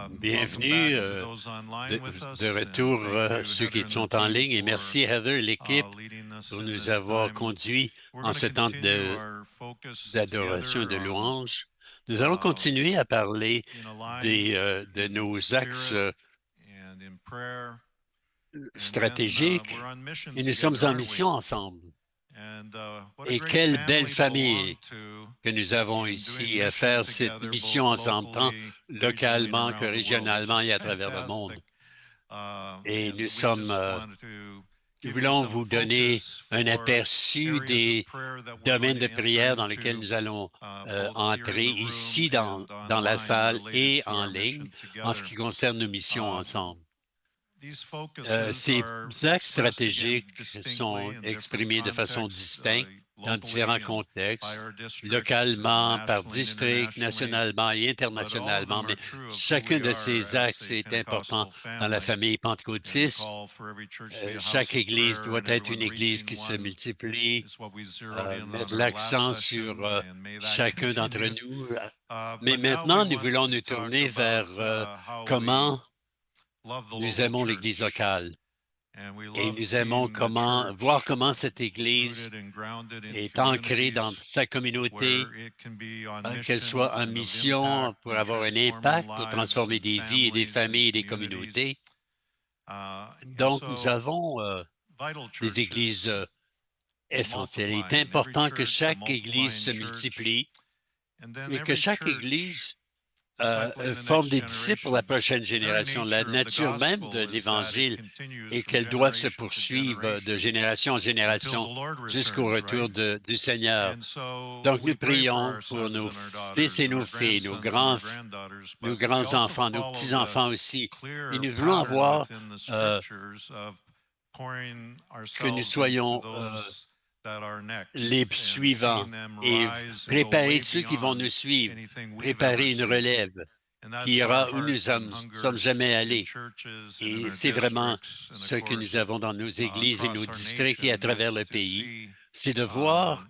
Bienvenue de retour, ceux qui sont en ligne, et merci Heather, l'équipe, pour nous avoir conduits en ce temps d'adoration et de louange. Nous allons continuer à parler de nos axes stratégiques et nous sommes en mission ensemble. Et quelle belle famille que nous avons ici à faire cette mission ensemble, tant localement que régionalement et à travers le monde. Et nous voulons vous donner un aperçu des domaines de prière dans lesquels nous allons entrer ici dans la salle et en ligne en ce qui concerne nos missions ensemble. Ces axes stratégiques sont exprimés de façon distincte dans différents contextes, localement, par district, nationalement et internationalement, mais chacun de ces axes est important dans la famille pentecôtiste. Chaque Église doit être une Église qui se multiplie, mettre l'accent sur chacun d'entre nous. Mais maintenant, nous voulons nous tourner vers comment nous aimons l'Église locale. Et nous aimons voir comment cette Église est ancrée dans sa communauté, qu'elle soit en mission pour avoir un impact, pour transformer des vies et des familles et des communautés. Donc, nous avons des églises essentielles. Il est important que chaque Église se multiplie et que chaque Église forme des disciples pour la prochaine génération. La nature même de l'Évangile est qu'elle doit se poursuivre de génération en génération jusqu'au retour du Seigneur. Donc, nous prions pour nos fils et nos filles, nos grands-enfants, nos petits-enfants aussi. Et nous voulons avoir que nous soyons les suivants et préparer ceux qui vont nous suivre, préparer une relève qui ira où nous sommes jamais allés. Et c'est vraiment ce que nous avons dans nos églises et nos districts et à travers le pays, c'est de voir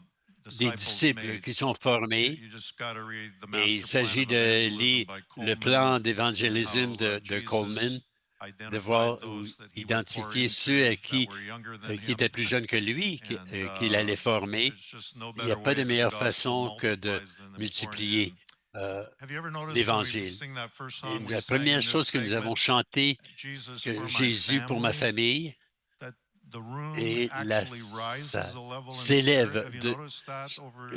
des disciples qui sont formés. Et il s'agit de lire le plan d'évangélisme de Coleman, de voir ou identifier ceux à qui étaient plus jeunes que lui, qu'il allait former. Il n'y a pas de meilleure façon que de multiplier l'Évangile. Et la première chose que nous avons chanté, que Jésus pour ma famille, et la salle s'élève.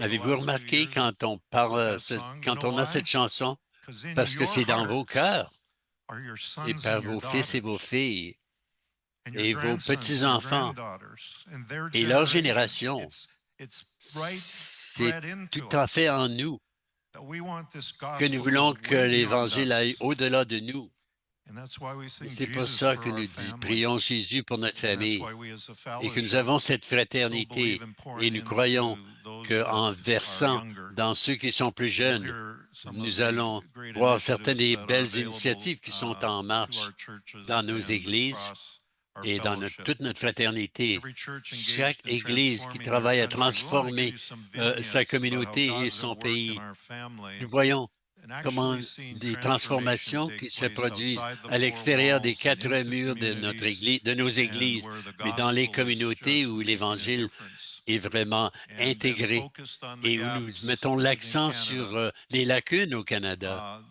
Avez-vous remarqué quand on parle, quand on a cette chanson, parce que c'est dans vos cœurs, et par vos fils et vos filles, et vos petits-enfants, et leur génération, c'est tout à fait en nous que nous voulons que l'Évangile aille au-delà de nous. C'est pour ça que nous prions Jésus pour notre famille et que nous avons cette fraternité et nous croyons qu'en versant dans ceux qui sont plus jeunes, nous allons voir certaines des belles initiatives qui sont en marche dans nos églises et dans toute notre fraternité. Chaque Église qui travaille à transformer sa communauté et son pays. Nous voyons comment des transformations qui se produisent à l'extérieur des quatre murs de nos églises, mais dans les communautés où l'Évangile est vraiment intégré et où nous mettons l'accent sur les lacunes au Canada.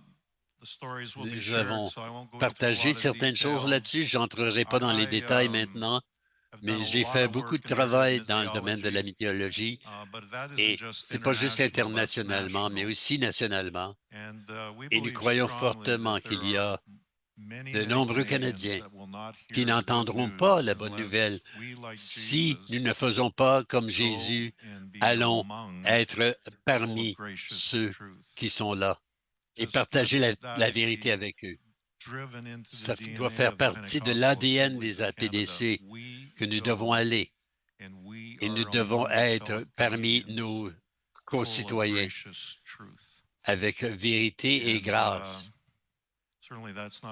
Nous avons partagé certaines choses là-dessus. Je n'entrerai pas dans les détails maintenant, mais j'ai fait beaucoup de travail dans le domaine de la mythologie et ce n'est pas juste internationalement, mais aussi nationalement. Et nous croyons fortement qu'il y a de nombreux Canadiens qui n'entendront pas la bonne nouvelle si nous ne faisons pas comme Jésus, allons être parmi ceux qui sont là et partager la vérité avec eux. Ça doit faire partie de l'ADN des APDC que nous devons aller et nous devons être parmi nos concitoyens avec vérité et grâce.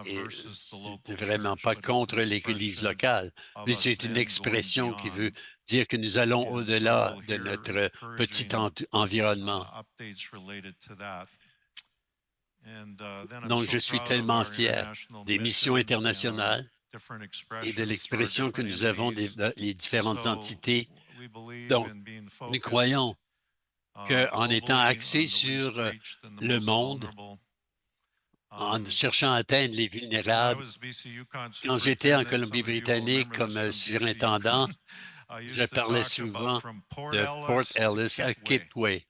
Et c'est vraiment pas contre l'Église locale, mais c'est une expression qui veut dire que nous allons au-delà de notre petit environnement. Donc, je suis tellement fier des missions internationales et de l'expression que nous avons des les différentes entités. Donc, nous croyons qu'en étant axés sur le monde, en cherchant à atteindre les vulnérables, quand j'étais en Colombie-Britannique comme surintendant, je parlais souvent de Port Ellis à Kitwe.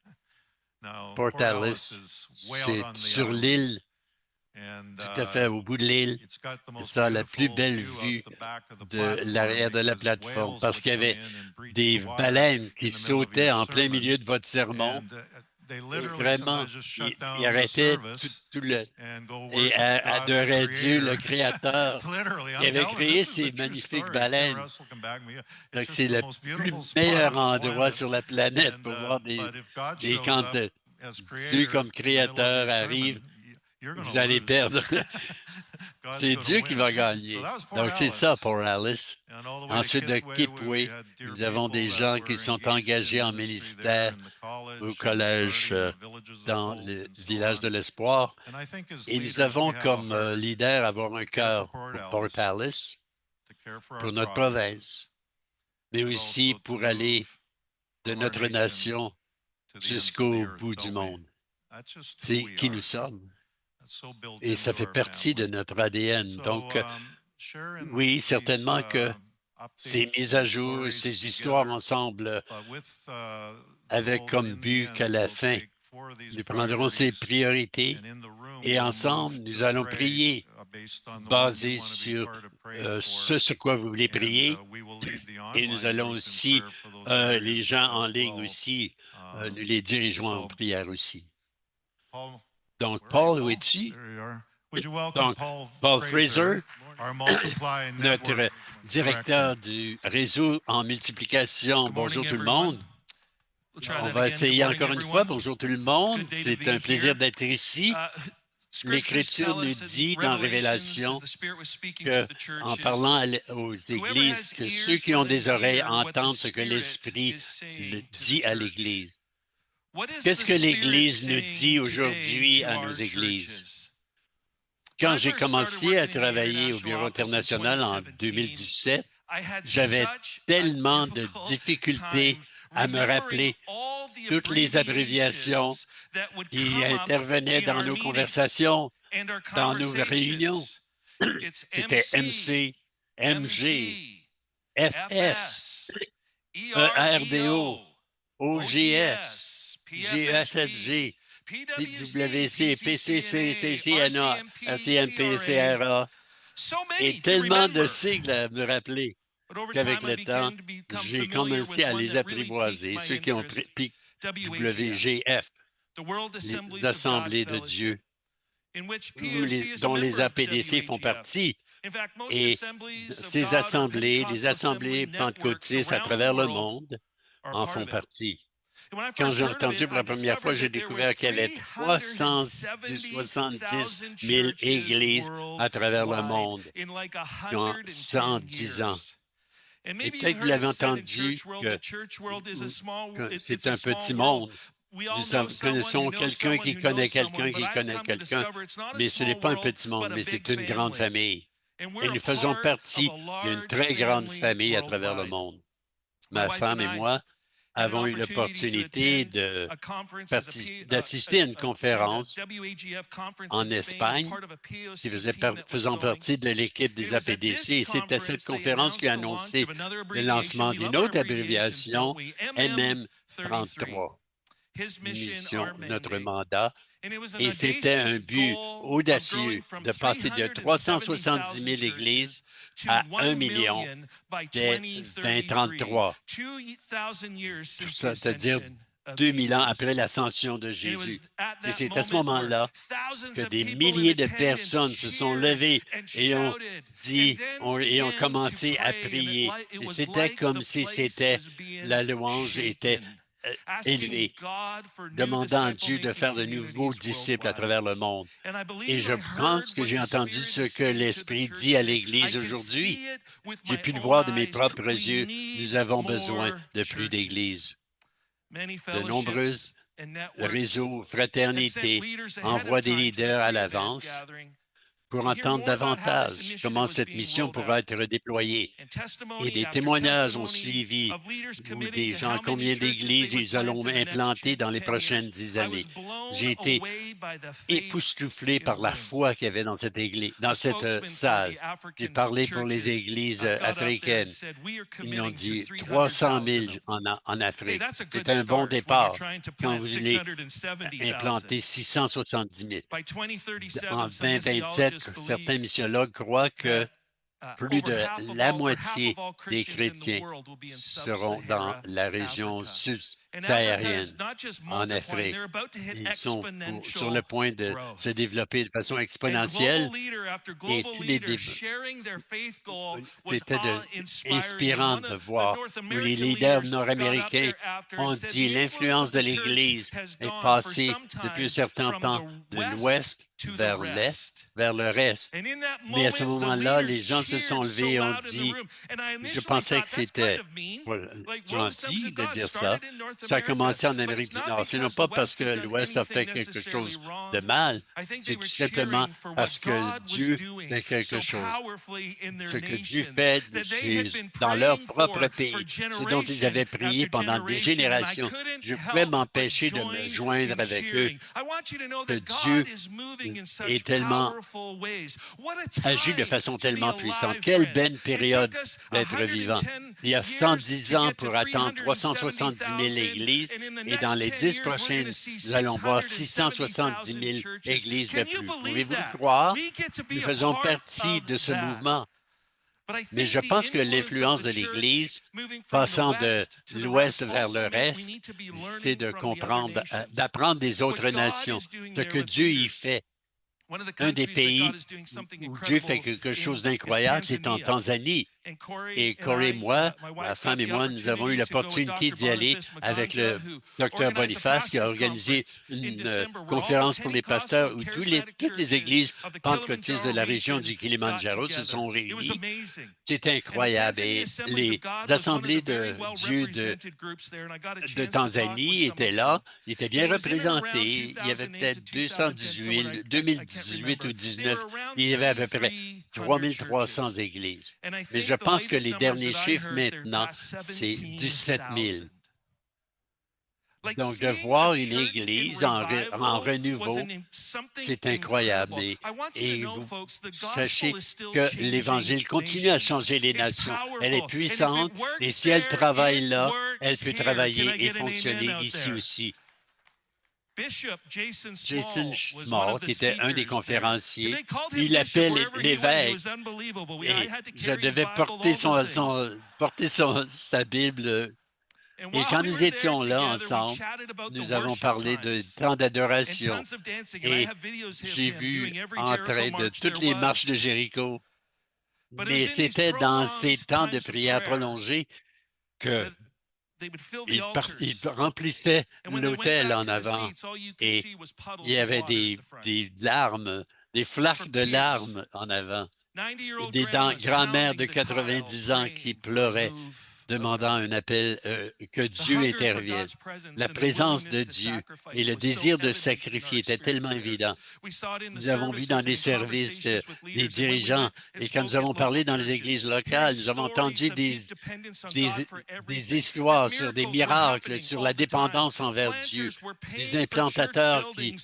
Port Ellis, c'est sur l'île, tout à fait au bout de l'île. Ça a la plus belle vue de l'arrière de la plateforme parce qu'il y avait des baleines qui sautaient en plein milieu de votre sermon. Et vraiment, ils arrêtaient tout le... et adoraient Dieu, le Créateur, qui avait créé ces magnifiques baleines. Donc, c'est le meilleur endroit sur la planète pour voir quand Dieu comme Créateur arrive. Vous allez perdre. C'est Dieu qui va gagner. Donc, c'est ça pour Alice. Ensuite de Kitwe, nous avons des gens qui sont engagés en ministère au collège dans le village de l'Espoir. Et nous avons comme leader avoir un cœur pour Port Alice, pour notre province, mais aussi pour aller de notre nation jusqu'au bout du monde. C'est qui nous sommes. Et ça fait partie de notre ADN. Donc, oui, certainement que ces mises à jour, ces histoires ensemble, avec comme but qu'à la fin, nous prendrons ces priorités et ensemble, nous allons prier basé sur ce sur quoi vous voulez prier. Et nous allons aussi, les gens en ligne aussi, nous les dirigerons en prière aussi. Donc, Paul, où es-tu? Donc, Paul Fraser, notre directeur du réseau en multiplication. Bonjour tout le monde. On va essayer encore une fois. Bonjour tout le monde. C'est un plaisir d'être ici. L'Écriture nous dit dans Révélation qu'en parlant aux églises, que ceux qui ont des oreilles entendent ce que l'Esprit dit à l'Église. Qu'est-ce que l'Église nous dit aujourd'hui à nos églises? Quand j'ai commencé à travailler au Bureau international en 2017, j'avais tellement de difficultés à me rappeler toutes les abréviations qui intervenaient dans nos conversations, dans nos réunions. C'était MC, MG, FS, ERDO, OGS, GFSG, PWC, PCC, CCNA, ACNP, CRA, et tellement de sigles à me rappeler qu'avec le temps, j'ai commencé à les apprivoiser, ceux qui ont pris WGF, les assemblées de Dieu, dont les APDC font partie. Et ces assemblées, les assemblées pentecôtistes à travers le monde en font partie. Quand j'ai entendu pour la première fois, j'ai découvert qu'il y avait 370 000 églises à travers le monde en 110 ans. Et peut-être que vous l'avez entendu que c'est un petit monde. Nous connaissons quelqu'un qui connaît quelqu'un qui connaît quelqu'un, mais ce n'est pas un petit monde, mais c'est une grande famille. Et nous faisons partie d'une très grande famille à travers le monde. Ma femme et moi avons eu l'opportunité d'assister à une conférence en Espagne qui faisant partie de l'équipe des APDC. Et c'est à cette conférence qui a annoncé le lancement d'une autre abréviation, MM33, mission, notre mandat. Et c'était un but audacieux de passer de 370 000 églises à 1 million dès 2033, c'est-à-dire 2000 ans après l'ascension de Jésus. Et c'est à ce moment-là que des milliers de personnes se sont levées et ont dit, et ont commencé à prier. Et c'était comme si la louange était élevée, demandant à Dieu de faire de nouveaux disciples à travers le monde. Et je pense que j'ai entendu ce que l'Esprit dit à l'Église aujourd'hui. J'ai pu le voir de mes propres yeux. Nous avons besoin de plus d'Églises. De nombreuses le réseau Fraternité envoie des leaders à l'avance pour entendre davantage comment cette mission pourra être déployée. Et des témoignages ont suivi où des gens, combien d'églises ils allons implanter dans les prochaines 10 années. J'ai été époustouflé par la foi qu'il y avait dans cette église, dans cette salle. J'ai parlé pour les églises africaines. Ils ont dit 300 000 en Afrique. C'est un bon départ quand vous voulez implanter 670 000. En 2027, certains missiologues croient que plus de la moitié des chrétiens seront dans la région subsaharienne en Afrique. Ils sont sur le point de se développer de façon exponentielle et tous les c'était inspirant de voir où les leaders nord-américains ont dit l'influence de l'Église est passée depuis un certain temps de l'Ouest vers l'Est, vers le reste. Mais à ce moment-là, les gens se sont levés et ont dit, je pensais que c'était gentil de dire ça. Ça a commencé en Amérique du Nord. Ce n'est pas parce que l'Ouest a fait quelque chose de mal, c'est tout simplement parce que Dieu fait quelque chose. Ce que Dieu fait dans leur propre pays, ce dont ils avaient prié pendant des générations. Je pouvais m'empêcher de me joindre avec eux. Que Dieu est tellement agit de façon tellement puissante. Quelle belle période d'être vivant. Il y a 110 ans pour attendre 370 000 églises et dans les 10 prochaines, nous allons voir 670 000 églises de plus. Pouvez-vous le croire? Nous faisons partie de ce mouvement. Mais je pense que l'influence de l'Église, passant de l'Ouest vers le reste, c'est de comprendre, d'apprendre des autres nations, ce que Dieu y fait. Un des pays où Dieu fait quelque chose d'incroyable, c'est en Tanzanie. Et Corey et moi, ma femme et moi, nous avons eu l'opportunité d'y aller avec le docteur Boniface qui a organisé une conférence pour les pasteurs où toutes les églises pentecôtistes de la région du Kilimandjaro se sont réunies. C'est incroyable. Et les assemblées de Dieu de Tanzanie étaient là, ils étaient bien représentés. Il y avait peut-être 218, 2018 ou 2019, il y avait à peu près 3300 églises. Mais je pense que les derniers chiffres maintenant, c'est 17 000. Donc, de voir une église en renouveau, c'est incroyable. Et vous sachez que l'Évangile continue à changer les nations. Elle est puissante et si elle travaille là, elle peut travailler et fonctionner ici aussi. Jason Small, qui était un des conférenciers, il appelle l'évêque et je devais porter sa Bible. Et quand nous étions là ensemble, nous avons parlé de temps d'adoration et j'ai vu en train de toutes les marches de Jéricho. Mais c'était dans ces temps de prière prolongée que il remplissait l'autel en avant et il y avait des larmes, des flaques de larmes en avant. Des grands-mères de 90 ans qui pleuraient, demandant un appel que Dieu intervienne. La présence de Dieu et le désir de sacrifier était tellement évident. Nous avons vu dans les services des dirigeants et quand nous avons parlé dans les églises locales, nous avons entendu des histoires sur des miracles, sur la dépendance envers Dieu, des implantateurs qui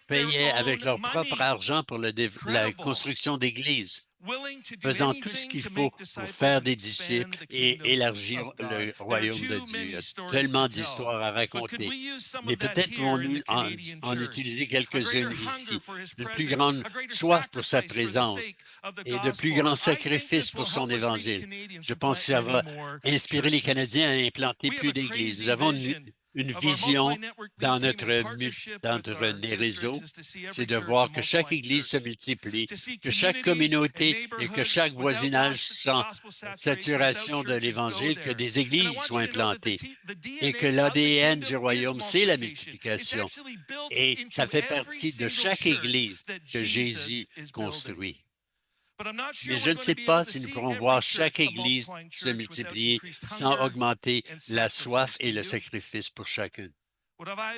payaient avec leur propre argent pour la construction d'églises, faisant tout ce qu'il faut pour faire des disciples et élargir le royaume de Dieu. Il y a tellement d'histoires à raconter. Mais peut-être pouvons-nous en utiliser quelques-unes ici. De plus grande soif pour sa présence et de plus grands sacrifices pour son évangile. Je pense que ça va inspirer les Canadiens à implanter plus d'églises. Nous avons une vision dans notre réseau, c'est de voir que chaque Église se multiplie, que chaque communauté et que chaque voisinage sent saturation de l'Évangile, que des églises soient implantées et que l'ADN du royaume, c'est la multiplication. Et ça fait partie de chaque Église que Jésus construit. Mais je ne sais pas si nous pourrons voir chaque Église se multiplier sans augmenter la soif et le sacrifice pour chacune.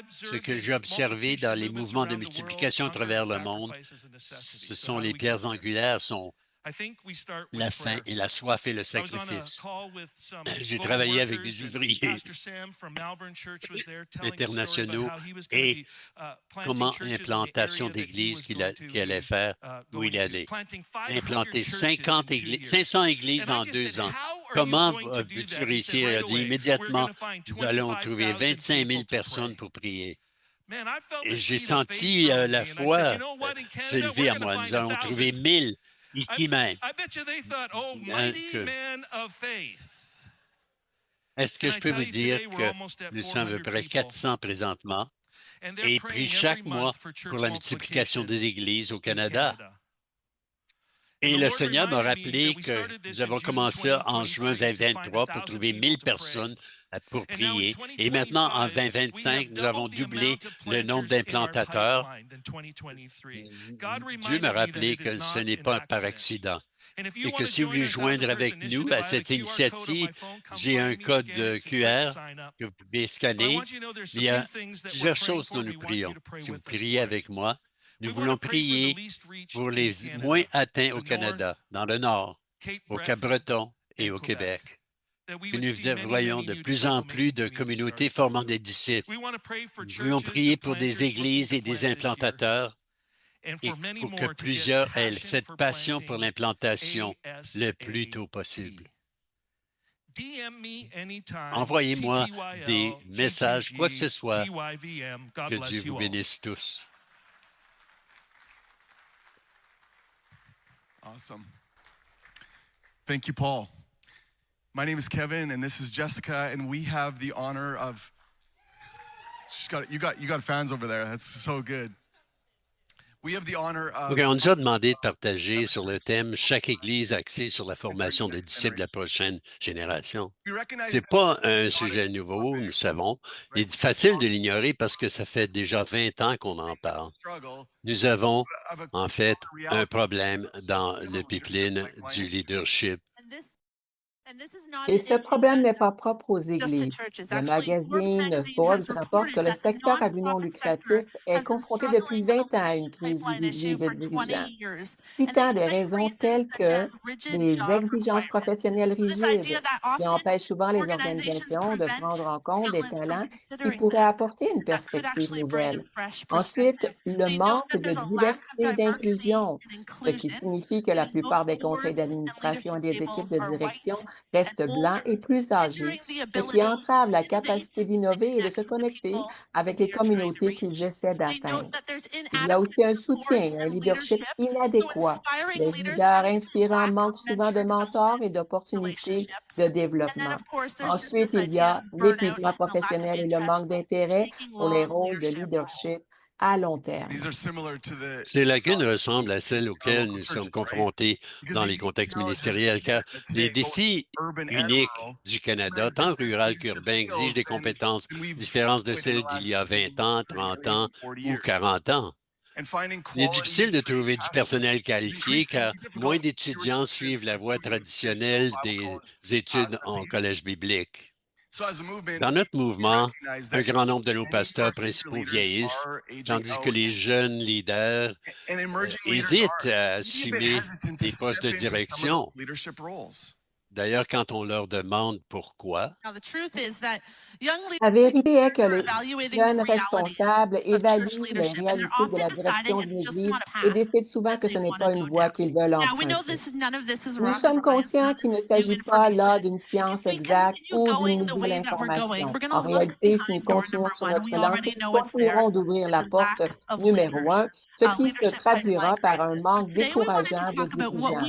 Ce que j'ai observé dans les mouvements de multiplication à travers le monde, ce sont les pierres angulaires, sont la faim et la soif et le sacrifice. J'ai travaillé avec des ouvriers internationaux et comment implantation d'églises qu'il allait faire, où il allait implanter 500 églises en 2 ans. Comment veux-tu réussir? Il a dit immédiatement, nous allons trouver 25 000 personnes pour prier. Et j'ai senti la foi s'élever à moi. Nous allons trouver 1000 ici même. Est-ce que je peux vous dire que nous sommes à peu près 400 présentement et prient chaque mois pour la multiplication des églises au Canada? Et le Seigneur m'a rappelé que nous avons commencé en juin 2023 pour trouver 1000 personnes pour prier. Et maintenant, en 2025, nous avons doublé le nombre d'implantateurs. Dieu m'a rappelé que ce n'est pas par accident. Et que si vous voulez joindre avec nous à cette initiative, j'ai un code QR que vous pouvez scanner. Il y a plusieurs choses dont nous prions. Si vous priez avec moi, nous voulons prier pour les moins atteints au Canada, dans le Nord, au Cap-Breton et au Québec. Que nous voyons de plus en plus de communautés formant des disciples. Nous voulons prier pour des églises et des implantateurs et pour que plusieurs aient cette passion pour l'implantation le plus tôt possible. Envoyez-moi des messages, quoi que ce soit. Que Dieu vous bénisse tous. Awesome. Thank you, Paul. My name is Kevin, and this is Jessica, and we have the honor of. You got fans over there. That's so good. We have the honor of. Okay, on nous a demandé de partager sur le thème chaque Église axée sur la formation de disciples de la prochaine génération. Ce n'est pas un sujet nouveau, nous savons. Il est facile de l'ignorer parce que ça fait déjà 20 ans qu'on en parle. Nous avons, en fait, un problème dans le pipeline du leadership. Et ce problème n'est pas propre aux églises. Le magazine Forbes rapporte que le secteur à but non lucratif est confronté depuis 20 ans à une crise du vivier de dirigeants, citant des raisons telles que des exigences professionnelles rigides qui empêchent souvent les organisations de prendre en compte des talents qui pourraient apporter une perspective nouvelle. Ensuite, le manque de diversité et d'inclusion, ce qui signifie que la plupart des conseils d'administration et des équipes de direction restent blancs et plus âgés, ce qui entrave la capacité d'innover et de se connecter avec les communautés qu'ils essaient d'atteindre. Il y a aussi un soutien et un leadership inadéquat. Les leaders inspirants manquent souvent de mentors et d'opportunités de développement. Ensuite, il y a l'épuisement professionnel et le manque d'intérêt pour les rôles de leadership à long terme. Ces lacunes ressemblent à celles auxquelles nous sommes confrontés dans les contextes ministériels, car les défis uniques du Canada, tant rural qu'urbain, exigent des compétences différentes de celles d'il y a 20 ans, 30 ans ou 40 ans. Il est difficile de trouver du personnel qualifié car moins d'étudiants suivent la voie traditionnelle des études en collège biblique. Dans notre mouvement, un grand nombre de nos pasteurs principaux vieillissent, tandis que les jeunes leaders hésitent à assumer des postes de direction. D'ailleurs, quand on leur demande pourquoi, la vérité est que les jeunes responsables évaluent les réalités de la direction d'une Église et décident souvent que ce n'est pas une voie qu'ils veulent emprunter. Nous sommes conscients qu'il ne s'agit pas là d'une science exacte ou d'une nouvelle information. En réalité, si nous continuons sur notre lancée, nous continuerons d'ouvrir la porte numéro 1, ce qui se traduira par un manque décourageant de dirigeants,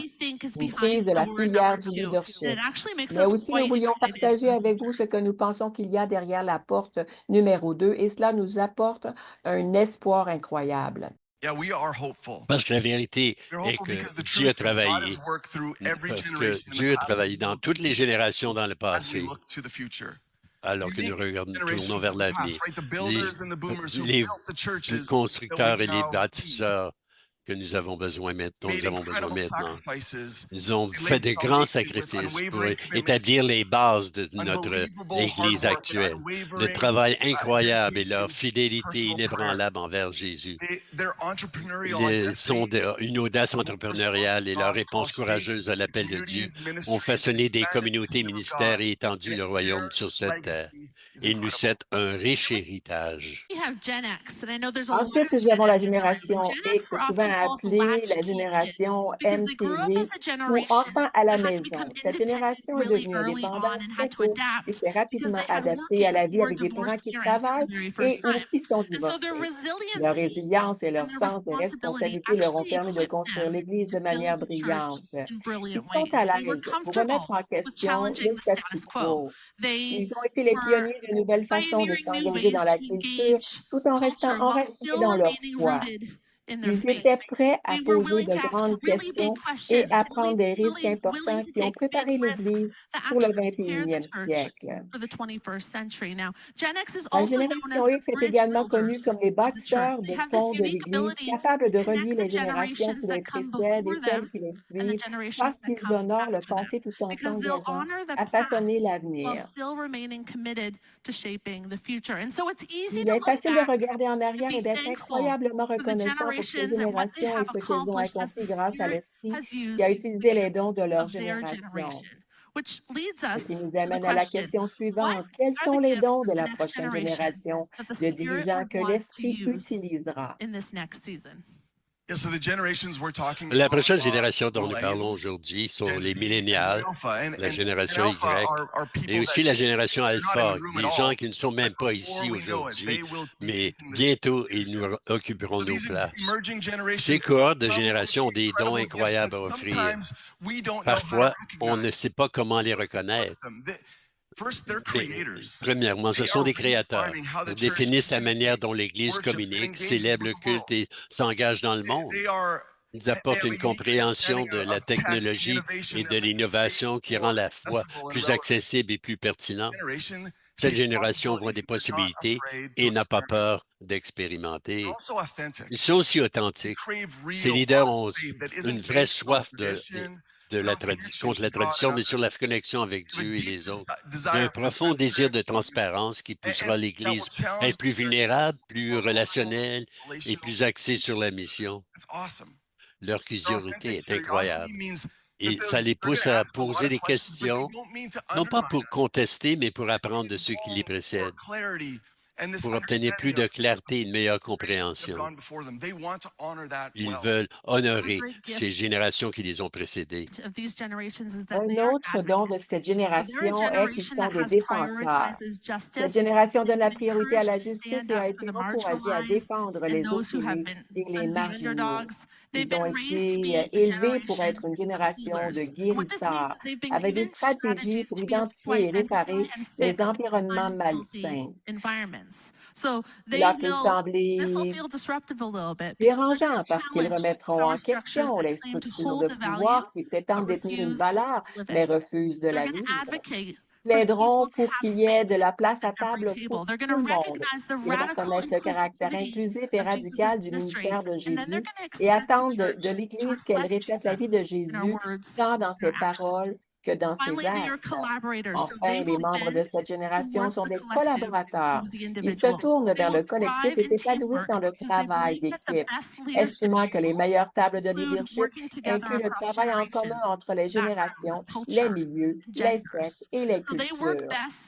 une crise de la filière du leadership. Mais aussi, nous voulions partager avec vous ce que nous pensons qu'il y a derrière la porte numéro 2 et cela nous apporte un espoir incroyable. Parce que la vérité est que Dieu a travaillé, parce que Dieu a travaillé dans toutes les générations dans le passé, alors que nous tournons vers l'avenir. Les constructeurs et les bâtisseurs que nous avons besoin maintenant, made nous avons besoin incredible maintenant. sacrifices Ils ont to fait lay de the grands foundation with sacrifices pour unwavering commitment to établir les Jesus, bases de notre unbelievable hard Église work and actuelle. Le unwavering travail incroyable et leur dedication, fidélité personal prayer. inébranlable envers Jésus. Their entrepreneurial Ils sont identity, une audace the response entrepreneuriale of et leur God réponse across faith, courageuse à l'appel de Dieu communities, ont ministries, and façonné des expanded the communautés, kingdom of ministères God. et étendu le royaume Their sur cette terre. legacy is Et nous incredible. cèdent un riche héritage. Ensuite, nous avons la génération X, souvent appelée la génération MTV ou enfants à la maison. Cette génération est devenue indépendante très tôt et s'est rapidement adaptée à la vie avec des parents qui travaillent et ou qui sont divorcés. Leur résilience et leur sens de responsabilité leur ont permis de construire l'Église de manière brillante. Ils sont à l'aise pour remettre en question le statu quo. Ils ont été les pionniers de nouvelles façons de s'engager dans la culture tout en restant enracinés dans leur foi. Ils étaient prêts à poser de grandes questions et à prendre des risques importants qui ont préparé l'Église pour le 21e siècle. La génération X est également connue comme les bâtisseurs de ponts de l'Église, capables de relier les générations qui les précèdent et celles qui les suivent, parce qu'ils honorent le passé tout en s'engageant à façonner l'avenir. Il est facile de regarder en arrière et d'être incroyablement reconnaissant pour ces générations et ce qu'elles ont accompli grâce à l'Esprit qui a utilisé les dons de leur génération. Ce qui nous amène à la question suivante. Quels sont les dons de la prochaine génération de dirigeants que l'Esprit utilisera? La prochaine génération dont nous parlons aujourd'hui sont les millénials, la génération Y, et aussi la génération Alpha, des gens qui ne sont même pas ici aujourd'hui, mais bientôt ils nous occuperont nos places. Ces cohortes de génération ont des dons incroyables à offrir. Parfois, on ne sait pas comment les reconnaître. Premièrement, ce sont des créateurs. Ils définissent la manière dont l'Église communique, célèbre le culte et s'engage dans le monde. Ils apportent une compréhension de la technologie et de l'innovation qui rend la foi plus accessible et plus pertinente. Cette génération voit des possibilités et n'a pas peur d'expérimenter. Ils sont aussi authentiques. Ces leaders ont une vraie soif contre la tradition, mais sur la connexion avec Dieu et les autres. Un profond désir de transparence qui poussera l'Église à être plus vulnérable, plus relationnelle et plus axée sur la mission. Leur curiosité est incroyable. Et ça les pousse à poser des questions, non pas pour contester, mais pour apprendre de ceux qui les précèdent, pour obtenir plus de clarté et une meilleure compréhension. Ils veulent honorer ces générations qui les ont précédées. Un autre don de cette génération est qu'ils sont des défenseurs. Cette génération donne la priorité à la justice et a été encouragée à défendre les opprimés et les marginaux. Ils ont été élevés pour être une génération de guérisseurs, avec des stratégies pour identifier et réparer les environnements malsains. Cela peut sembler dérangeant parce qu'ils remettront en question les structures de pouvoir qui prétendent détenir une valeur, mais refusent de la vivre. Plaideront pour qu'il y ait de la place à table pour tout le monde. Ils reconnaissent le caractère inclusif et radical du ministère de Jésus et attendent de l'Église qu'elle reflète la vie de Jésus, tant dans ses paroles que dans ses actes. Enfin, les membres de cette génération sont des collaborateurs. Ils se tournent vers le collectif et s'épanouissent dans le travail d'équipe, estimant que les meilleures tables de leadership incluent le travail en commun entre les générations, les milieux, les sexes et les cultures.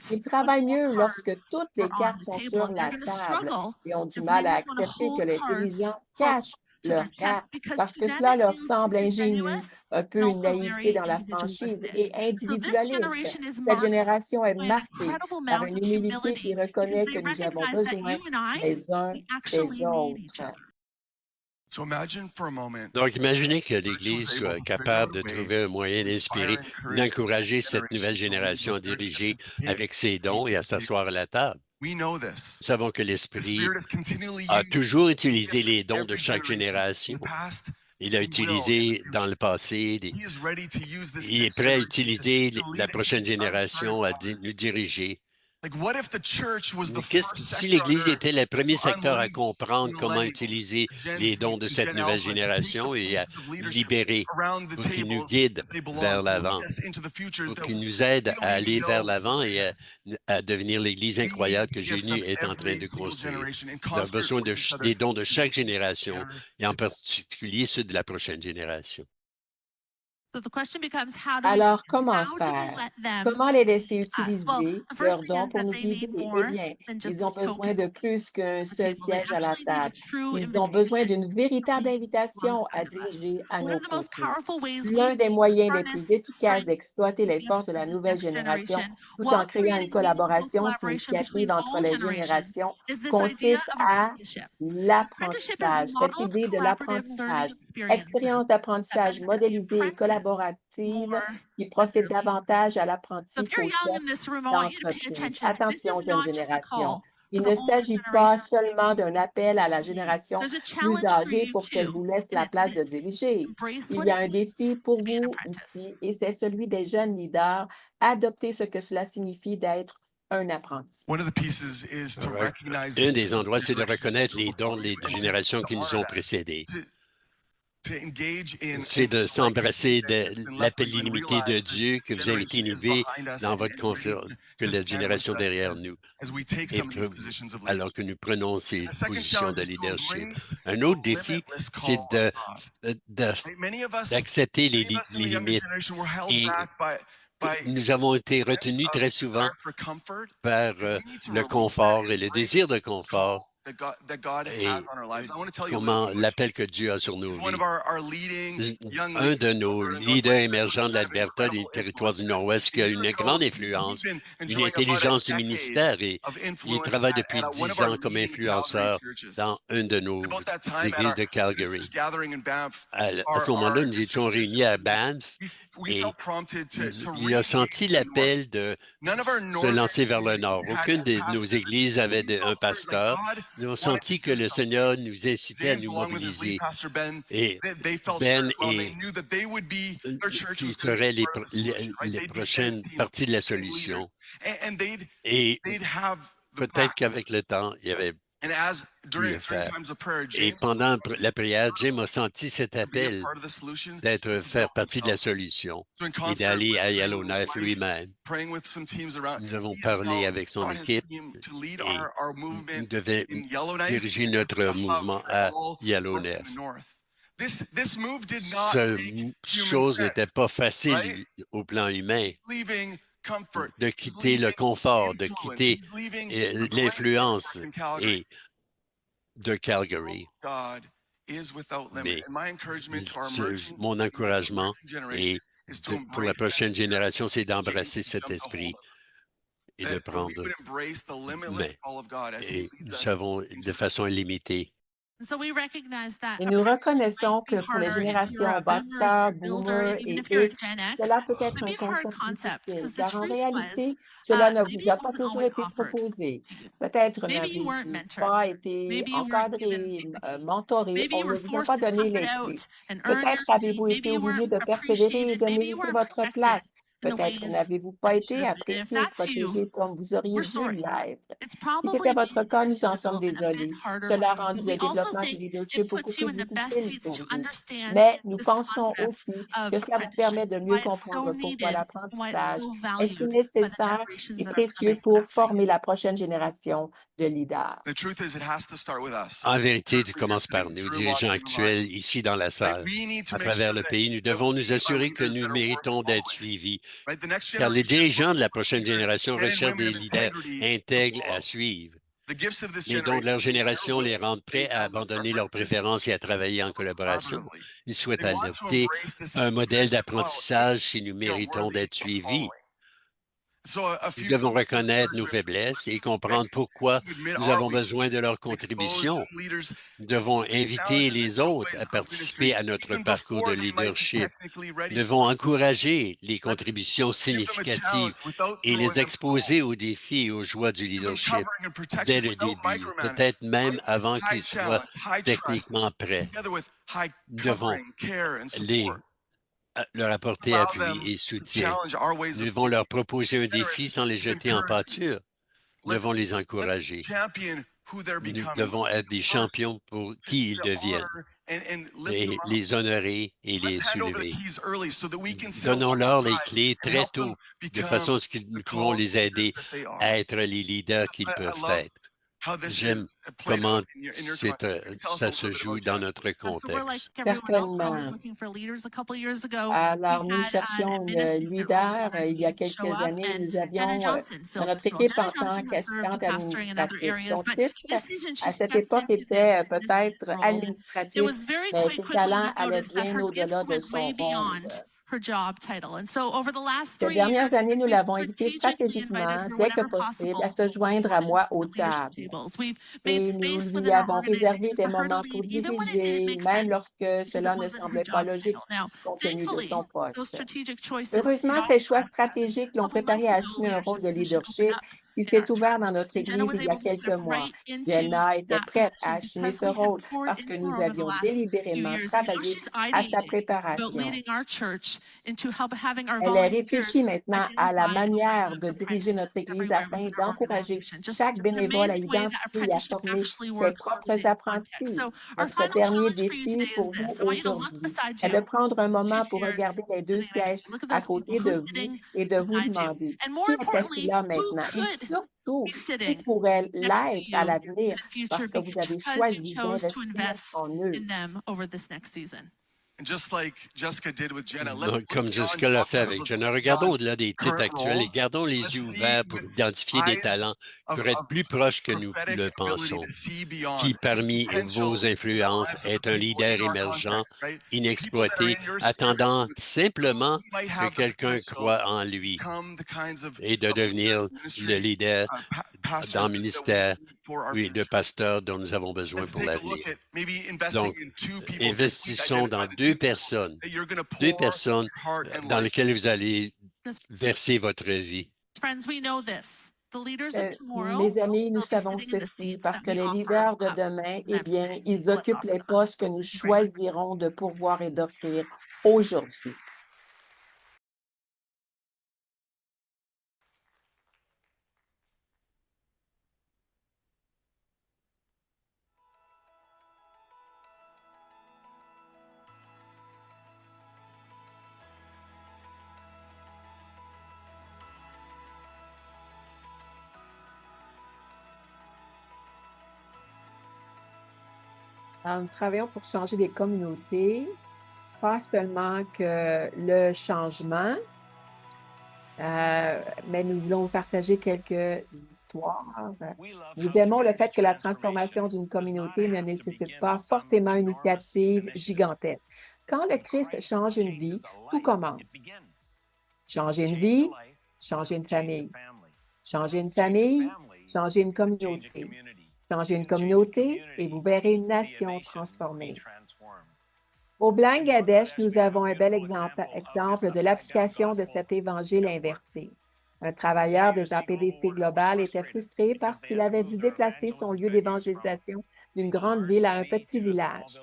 Ils travaillent mieux lorsque toutes les cartes sont sur la table et ont du mal à accepter que les dirigeants cachent leurs cartes parce que cela leur semble ingénu, un peu une naïveté dans la franchise et individualiste. Cette génération est marquée par une humilité qui reconnaît que nous avons besoin les uns des autres. Donc, imaginez que l'Église soit capable de trouver un moyen d'inspirer, d'encourager cette nouvelle génération à diriger avec ses dons et à s'asseoir à la table. Nous savons que l'Esprit a toujours utilisé les dons de chaque génération. Il a utilisé dans le passé, il est prêt à utiliser la prochaine génération à nous diriger Mais si l'Église était le premier secteur à comprendre comment utiliser les dons de cette nouvelle génération et à libérer pour qu'ils nous guident vers l'avant, pour qu'ils nous aident à aller vers l'avant et à devenir l'Église incroyable que Jésus est en train de construire. Nous avons besoin des dons de chaque génération et en particulier ceux de la prochaine génération. Alors, comment faire? Comment les laisser utiliser leurs dons pour nous guider? Eh bien, ils ont besoin de plus qu'un seul siège à la table. Ils ont besoin d'une véritable invitation à diriger à nos côtés. L'un des moyens les plus efficaces d'exploiter les forces de la nouvelle génération, tout en créant une collaboration significative entre les générations, consiste à l'apprentissage. Cette idée de l'apprentissage, expérience d'apprentissage modélisée et collaborative qui profite davantage à l'apprenti qu'au chef d'entreprise. Attention, jeune génération. Il ne s'agit pas seulement d'un appel à la génération plus âgée pour qu'elle vous laisse la place de diriger. Il y a un défi pour vous ici et c'est celui des jeunes leaders. Adopter ce que cela signifie d'être un apprenti. Un des endroits, c'est de reconnaître les dons des générations qui nous ont précédés. C'est de s'embrasser de l'appel illimité de Dieu que vous avez été inhibé dans votre confiance, que la génération derrière nous, alors que nous prenons ces positions de leadership. Un autre défi, c'est d'accepter les limites. Et nous avons été retenus très souvent par le confort et le désir de confort. Et comment l'appel que Dieu a sur nos vies. Un de nos leaders émergents de l'Alberta, des territoires du Nord-Ouest, qui a une grande influence, une intelligence du ministère et il travaille depuis 10 ans comme influenceur dans une de nos églises de Calgary. À ce moment-là, nous étions réunis à Banff et il a senti l'appel de se lancer vers le Nord. Aucune de nos églises avait un pasteur. Nous avons senti que le Seigneur nous incitait à nous mobiliser. Et Ben qui seraient les prochaines parties de la solution. Et peut-être qu'avec le temps, il y avait pu le faire. Et pendant la prière, Jim a senti cet appel faire partie de la solution et d'aller à Yellowknife lui-même. Nous avons parlé avec son équipe et nous devions diriger notre mouvement à Yellowknife. Cette chose n'était pas facile au plan humain, de quitter le confort, de quitter l'influence et de Calgary. Mais mon encouragement pour la prochaine génération, c'est d'embrasser cet esprit et de prendre. Et nous savons de façon illimitée. Et nous reconnaissons que pour les générations bâtisseurs, boomers et X, cela peut être un concept difficile, car en réalité, cela ne vous a pas toujours été proposé. Peut-être n'avez-vous pas été encadré, mentoré, on ne vous a pas donné les clés. Peut-être avez-vous été obligé de persévérer et de mériter votre place. Peut-être n'avez-vous pas été apprécié et protégé comme vous auriez dû l'être. Si c'était votre cas, nous en sommes désolés. Cela a rendu le développement du leadership beaucoup plus difficile pour vous. Mais nous pensons aussi que cela vous permet de mieux comprendre pourquoi l'apprentissage est si nécessaire et précieux pour former la prochaine génération de leaders. En vérité, tout commence par nous, dirigeants actuels ici dans la salle. À travers le pays, nous devons nous assurer que nous méritons d'être suivis. Car les dirigeants de la prochaine génération recherchent des leaders intègres à suivre. Les dons de leur génération les rendent prêts à abandonner leurs préférences et à travailler en collaboration. Ils souhaitent adopter un modèle d'apprentissage si nous méritons d'être suivis. Nous devons reconnaître nos faiblesses et comprendre pourquoi nous avons besoin de leur contribution. Nous devons inviter les autres à participer à notre parcours de leadership. Nous devons encourager les contributions significatives et les exposer aux défis et aux joies du leadership dès le début, peut-être même avant qu'ils soient techniquement prêts. Nous devons leur apporter appui et soutien. Nous devons leur proposer un défi sans les jeter en pâture. Nous devons les encourager. Nous devons être des champions pour qui ils deviennent et les honorer et les soulever. Donnons-leur les clés très tôt, de façon à ce que nous pouvons les aider à être les leaders qu'ils peuvent être. J'aime comment ça se joue dans notre contexte. Certainement. Alors, nous cherchions une leader. Il y a quelques années, nous avions dans notre équipe en tant qu'assistante administrative. Son titre, à cette époque, était peut-être administratif, mais ses talents allaient bien au-delà de son rôle. Ces dernières années, nous l'avons invitée stratégiquement, dès que possible, à se joindre à moi aux tables. Et nous lui avons réservé des moments pour diriger, même lorsque cela ne semblait pas logique compte tenu de son poste. Heureusement, ces choix stratégiques l'ont préparé à assumer un rôle de leadership qui s'est ouvert dans notre Église il y a quelques mois. Jenna était prête à assumer ce rôle parce que nous avions délibérément travaillé à sa préparation. Elle est réfléchie maintenant à la manière de diriger notre Église afin d'encourager chaque bénévole à identifier et à former ses propres apprentis. Notre dernier défi pour vous aujourd'hui est de prendre un moment pour regarder les deux sièges à côté de vous et de vous demander qui est assis là maintenant et surtout qui pourrait l'être à l'avenir parce que vous avez choisi d'investir en eux. Comme Jessica l'a fait avec Jenna, regardons au-delà des titres actuels et gardons les yeux ouverts pour identifier des talents pour être plus proches que nous le pensons. Qui parmi vos influences est un leader émergent, inexploité, attendant simplement que quelqu'un croie en lui et de devenir le leader dans le ministère, oui, de pasteur dont nous avons besoin pour l'avenir. Donc, investissons dans deux personnes dans lesquelles vous allez verser votre vie. Mes amis, nous savons ceci parce que les leaders de demain, eh bien, ils occupent les postes que nous choisirons de pourvoir et d'offrir aujourd'hui. Alors, nous travaillons pour changer les communautés, pas seulement que le changement, mais nous voulons partager quelques histoires. Nous aimons le fait que la transformation d'une communauté ne nécessite pas forcément une initiative gigantesque. Quand le Christ change une vie, tout commence. Changer une vie, changer une famille. Changer une famille, changer une communauté. Changer une communauté et vous verrez une nation transformée. Au Bangladesh, nous avons un bel exemple de l'application de cet évangile inversé. Un travailleur des APDC Global était frustré parce qu'il avait dû déplacer son lieu d'évangélisation d'une grande ville à un petit village.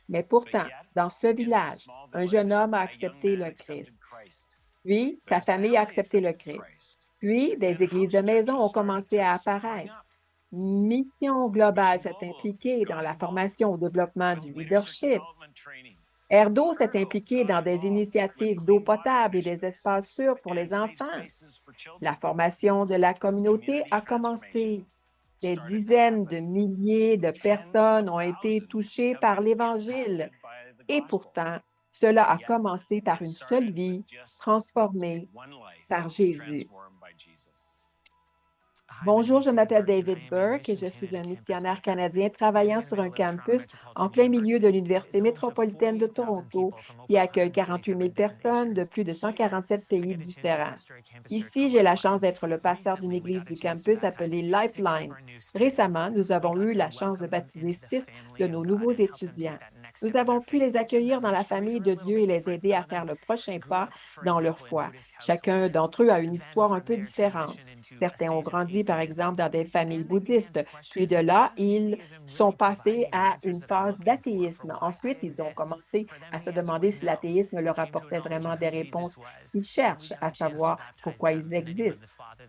Mais pourtant, dans ce village, un jeune homme a accepté le Christ. Puis, sa famille a accepté le Christ. Puis, des églises de maison ont commencé à apparaître. Mission Globale s'est impliquée dans la formation au développement du leadership. Erdo s'est impliqué dans des initiatives d'eau potable et des espaces sûrs pour les enfants. La formation de la communauté a commencé. Des dizaines de milliers de personnes ont été touchées par l'Évangile. Et pourtant, cela a commencé par une seule vie transformée par Jésus. Bonjour, je m'appelle David Burke et je suis un missionnaire canadien travaillant sur un campus en plein milieu de l'Université métropolitaine de Toronto qui accueille 48 000 personnes de plus de 147 pays différents. Ici, j'ai la chance d'être le pasteur d'une église du campus appelée Lifeline. Récemment, nous avons eu la chance de baptiser 6 de nos nouveaux étudiants. Nous avons pu les accueillir dans la famille de Dieu et les aider à faire le prochain pas dans leur foi. Chacun d'entre eux a une histoire un peu différente. Certains ont grandi, par exemple, dans des familles bouddhistes, puis de là, ils sont passés à une phase d'athéisme. Ensuite, ils ont commencé à se demander si l'athéisme leur apportait vraiment des réponses. Ils cherchent à savoir pourquoi ils existent.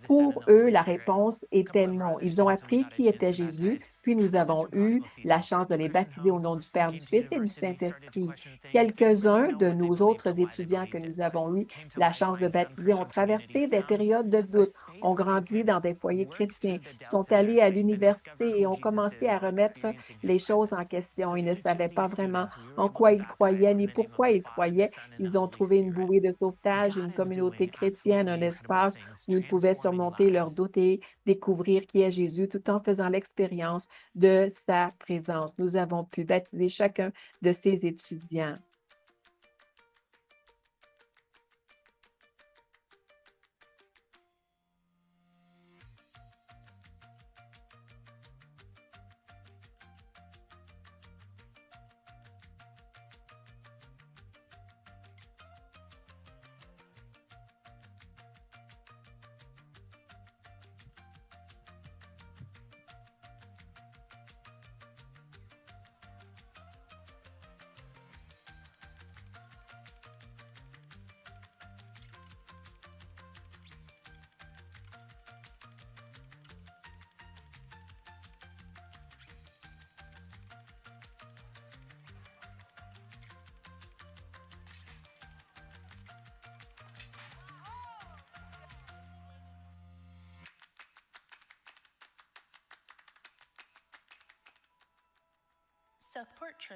Pour eux, la réponse était non. Ils ont appris qui était Jésus, puis nous avons eu la chance de les baptiser au nom du Père, du Fils et du Saint-Esprit. Quelques-uns de nos autres étudiants que nous avons eu la chance de baptiser ont traversé des périodes de doute, ont grandi dans des foyers chrétiens, sont allés à l'université et ont commencé à remettre les choses en question. Ils ne savaient pas vraiment en quoi ils croyaient ni pourquoi ils croyaient. Ils ont trouvé une bouée de sauvetage, une communauté chrétienne, un espace où ils pouvaient surmonter leurs doutes et découvrir qui est Jésus tout en faisant l'expérience de sa présence. Nous avons pu baptiser chacun de ces étudiants.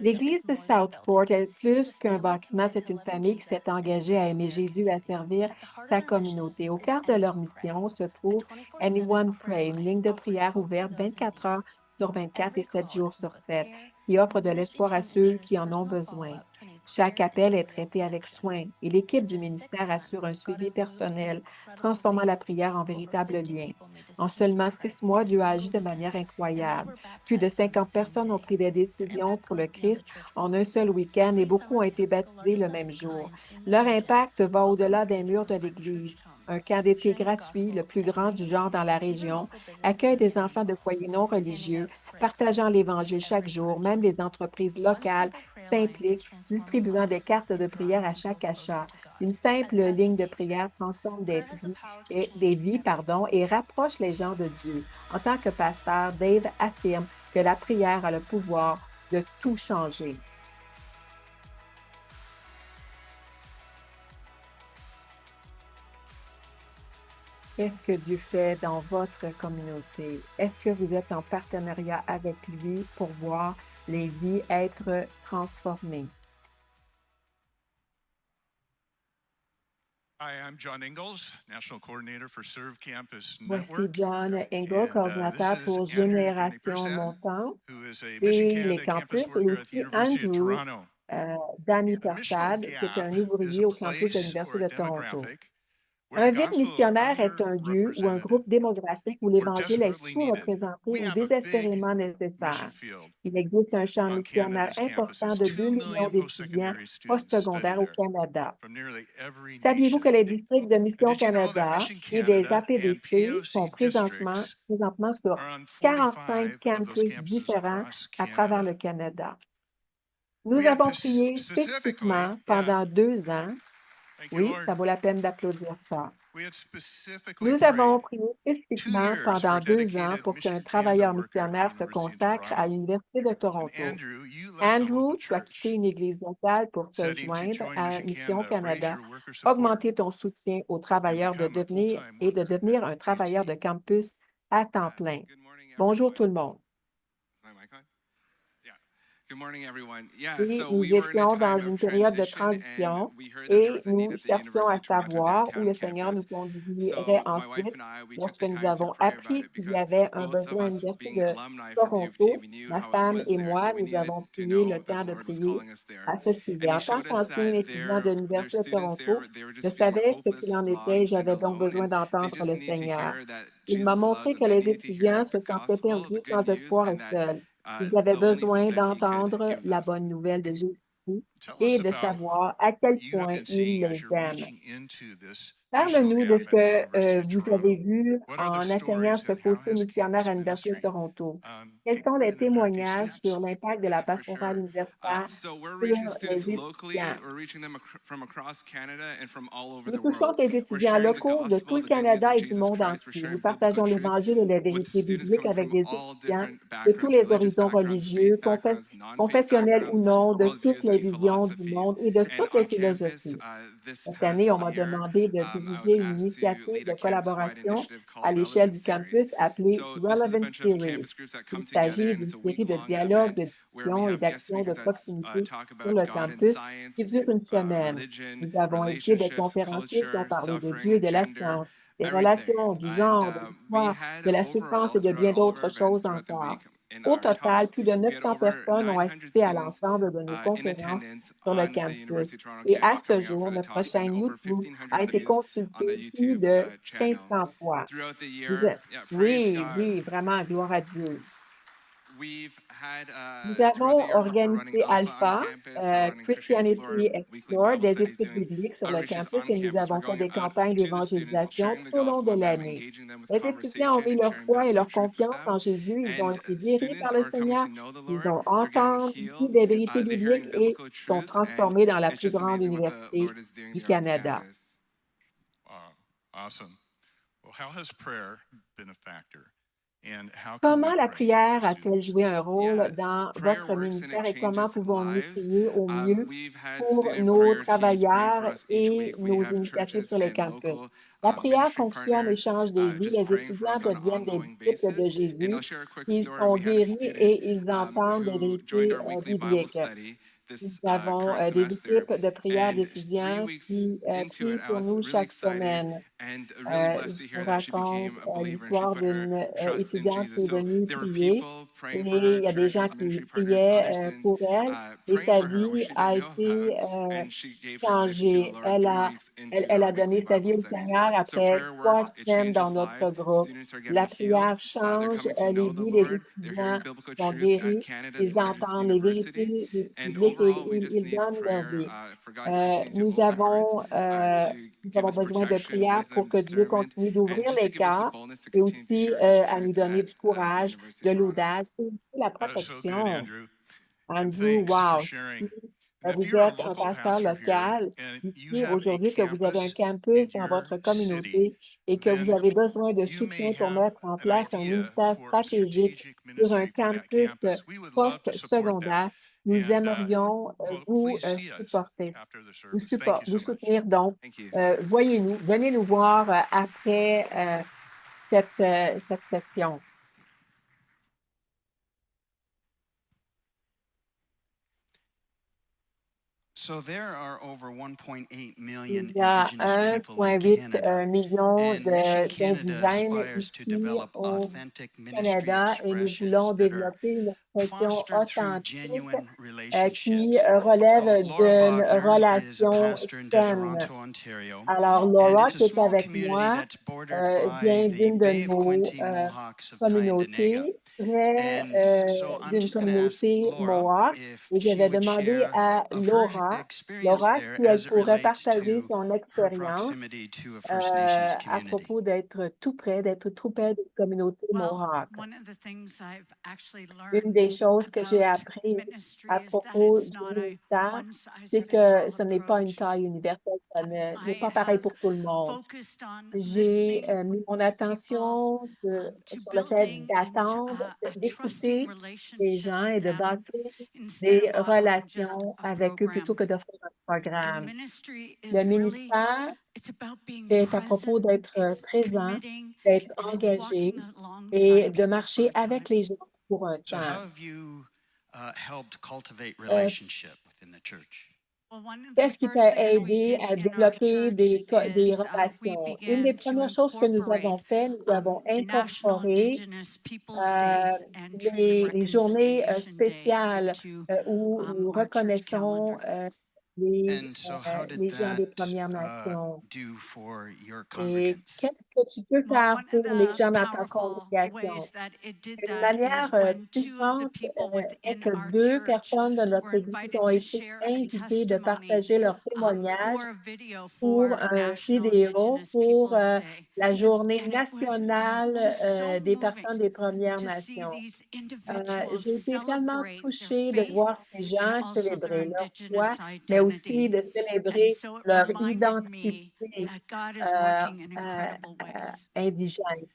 L'Église de Southport est plus qu'un bâtiment, c'est une famille qui s'est engagée à aimer Jésus et à servir sa communauté. Au cœur de leur mission se trouve Anyone Pray, une ligne de prière ouverte 24 heures sur 24 et 7 jours sur 7, qui offre de l'espoir à ceux qui en ont besoin. Chaque appel est traité avec soin et l'équipe du ministère assure un suivi personnel, transformant la prière en véritable lien. En seulement 6 mois, Dieu a agi de manière incroyable. Plus de 50 personnes ont pris des décisions pour le Christ en un seul week-end et beaucoup ont été baptisés le même jour. Leur impact va au-delà des murs de l'Église. Un camp d'été gratuit, le plus grand du genre dans la région, accueille des enfants de foyers non religieux, partageant l'Évangile chaque jour. Même les entreprises locales s'impliquent, distribuant des cartes de prière à chaque achat. Une simple ligne de prière transforme des vies, et rapproche les gens de Dieu. En tant que pasteur, Dave affirme que la prière a le pouvoir de tout changer. Qu'est-ce que Dieu fait dans votre communauté? Est-ce que vous êtes en partenariat avec lui pour voir les vies être transformées? Voici John Engel, coordinateur pour Génération Montante et les campus, et aussi Andrew Danny Persad, qui est un ouvrier au campus de l'Université de Toronto. Un vide missionnaire est un lieu ou un groupe démographique où l'Évangile est sous-représenté ou désespérément nécessaire. Il existe un champ missionnaire important de 2 millions d'étudiants postsecondaires au Canada. Saviez-vous que les districts de Mission Canada et des APDC sont présentement sur 45 campus différents à travers le Canada? Nous avons prié spécifiquement pendant 2 ans. Oui, ça vaut la peine d'applaudir ça. Nous avons prié spécifiquement pendant 2 ans pour qu'un travailleur missionnaire se consacre à l'Université de Toronto. Andrew, tu as quitté une église locale pour te joindre à Mission Canada, augmenter ton soutien aux travailleurs de devenir un travailleur de campus à temps plein. Bonjour tout le monde. Et nous étions dans une période de transition et nous cherchions à savoir où le Seigneur nous conduirait ensuite. Lorsque nous avons appris qu'il y avait un besoin à l'Université de Toronto, ma femme et moi, nous avons pris le temps de prier à ce sujet. En tant qu'ancien étudiant de l'Université de Toronto, je savais ce qu'il en était et j'avais donc besoin d'entendre le Seigneur. Il m'a montré que les étudiants se sentaient perdus, sans espoir et seuls. Ils avaient besoin d'entendre la bonne nouvelle de Jésus et de savoir à quel point il les aime. Parle-nous de ce que vous avez vu en atteignant ce fossé missionnaire à l'Université de Toronto. Quels sont les témoignages sur l'impact de la pastorale universitaire sur les étudiants? Nous touchons des étudiants locaux de tout le Canada et du monde entier. Nous partageons l'Évangile et les vérités bibliques avec des étudiants de tous les horizons religieux, confessionnels ou non, de toutes les visions du monde et de toutes les philosophies. Cette année, on m'a demandé de diriger une initiative de collaboration à l'échelle du campus appelée Relevant Series. Il s'agit d'une série de dialogues, de discussions et d'actions de proximité sur le campus qui dure une semaine. Nous avons invité des conférenciers qui ont parlé de Dieu, de la science, des relations, du genre, de l'histoire, de la souffrance et de bien d'autres choses encore. Au total, plus de 900 personnes ont assisté à l'ensemble de nos conférences sur le campus. Et à ce jour, notre chaîne YouTube a été consultée plus de 1500 fois. Oui, oui, vraiment, gloire à Dieu. Nous avons organisé Alpha, Christianity Explore, des études bibliques sur le campus et nous avons fait des campagnes d'évangélisation tout au long de l'année. Les étudiants ont mis leur foi et leur confiance en Jésus, ils ont été guéris par le Seigneur, ils ont entendu des vérités bibliques et sont transformés dans la plus grande université du Canada. Wow, awesome. Well, how has prayer been a factor? Comment la prière a-t-elle joué un rôle dans votre ministère et comment pouvons-nous prier au mieux pour nos travailleurs et nos initiatives sur le campus? La prière fonctionne et change des vies. Les étudiants deviennent des disciples de Jésus. Ils sont guéris et ils entendent des vérités bibliques. Nous avons des équipes de prière d'étudiants qui prient pour nous chaque semaine. Je vous raconte l'histoire d'une étudiante qui est venue prier et il y a des gens qui priaient pour elle et sa vie a été changée. Elle a donné sa vie au Seigneur après 3 semaines dans notre groupe. La prière change les vies, les étudiants sont guéris, ils entendent les vérités bibliques et ils donnent leur vie. Nous avons besoin de prière pour que Dieu continue d'ouvrir les cœurs et aussi à nous donner du courage, de l'audace et aussi la protection. Andrew, wow! Si vous êtes un pasteur local, ici aujourd'hui que vous avez un campus dans votre communauté et que vous avez besoin de soutien pour mettre en place un ministère stratégique sur un campus post-secondaire, nous aimerions vous supporter, vous soutenir. Donc, voyez-nous, venez nous voir après cette session. Il y a 1,8 million d'indigènes ici au Canada et nous voulons développer une expression authentique qui relève d'une relation saine. Alors, Laura, qui est avec moi, vient d'une de nos communautés, d'une communauté Mohawk, et je vais demander à Laura si elle pourrait partager son expérience à propos d'être tout près des communautés Mohawk. Une des choses que j'ai appris à propos du ministère, c'est que ce n'est pas une taille universelle, ce n'est pas pareil pour tout le monde. J'ai mis mon attention sur le fait d'attendre, d'écouter les gens et de bâtir des relations avec eux plutôt que de faire un programme. Le ministère, c'est à propos d'être présent, d'être engagé et de marcher avec les gens pour un temps. Qu'est-ce qui t'a aidé à développer des relations? Une des premières choses que nous avons fait, nous avons incorporé les journées spéciales où nous reconnaissons les gens des Premières Nations. do for your Et congregants? qu'est-ce que tu peux Well, faire one of pour les the gens dans ta powerful congrégation? ways that it did Une that manière is when two of the puissante people est within que our 2 church personnes de were notre Église invited ont to été share a invitées de testimony partager leur témoignage for a video pour for un National vidéo Indigenous pour Peoples Day. la Journée And it was nationale just so des moving personnes des Premières to see Nations. these individuals J'ai été tellement celebrate their touchée de faith voir ces and gens also their célébrer leur Indigenous foi, mais identity. aussi de And célébrer so it leur reminded identité me that God is euh, working in incredible ways. indigène.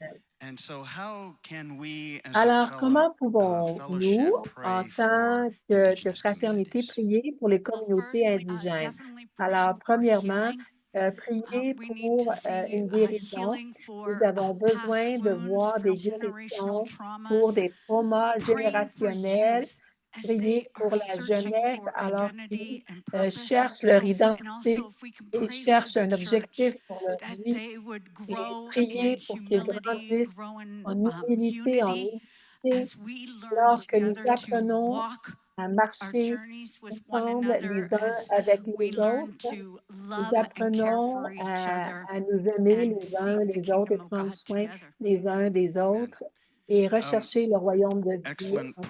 And so how can we as a Alors, comment pouvons-nous, fellowship en pray for tant que indigenous fraternité, communities? prier pour les Well, communautés first, indigènes? definitely Alors, praying for premièrement, healing. prier We need pour to see une guérison. healing Nous for avons past besoin de wounds, voir for des generational guérisons pour traumas, des traumas praying for générationnels. youth as Prier they pour are la searching jeunesse for alors qu'ils identity and purpose. cherchent leur And identité also, if we can et pray for cherchent the un objectif church, pour leur that vie they would et grow in prier pour qu'ils humility, grandissent grow in en humilité, en unity, unité, as we learn lorsque nous together to apprenons walk à our marcher journeys with one ensemble another, les uns as avec we les learn autres, to nous love and care apprenons for each other à nous aimer and les uns seek the les autres et kingdom of prendre God soin together. les uns des Amen. autres et rechercher le royaume de Dieu Excellent ensemble.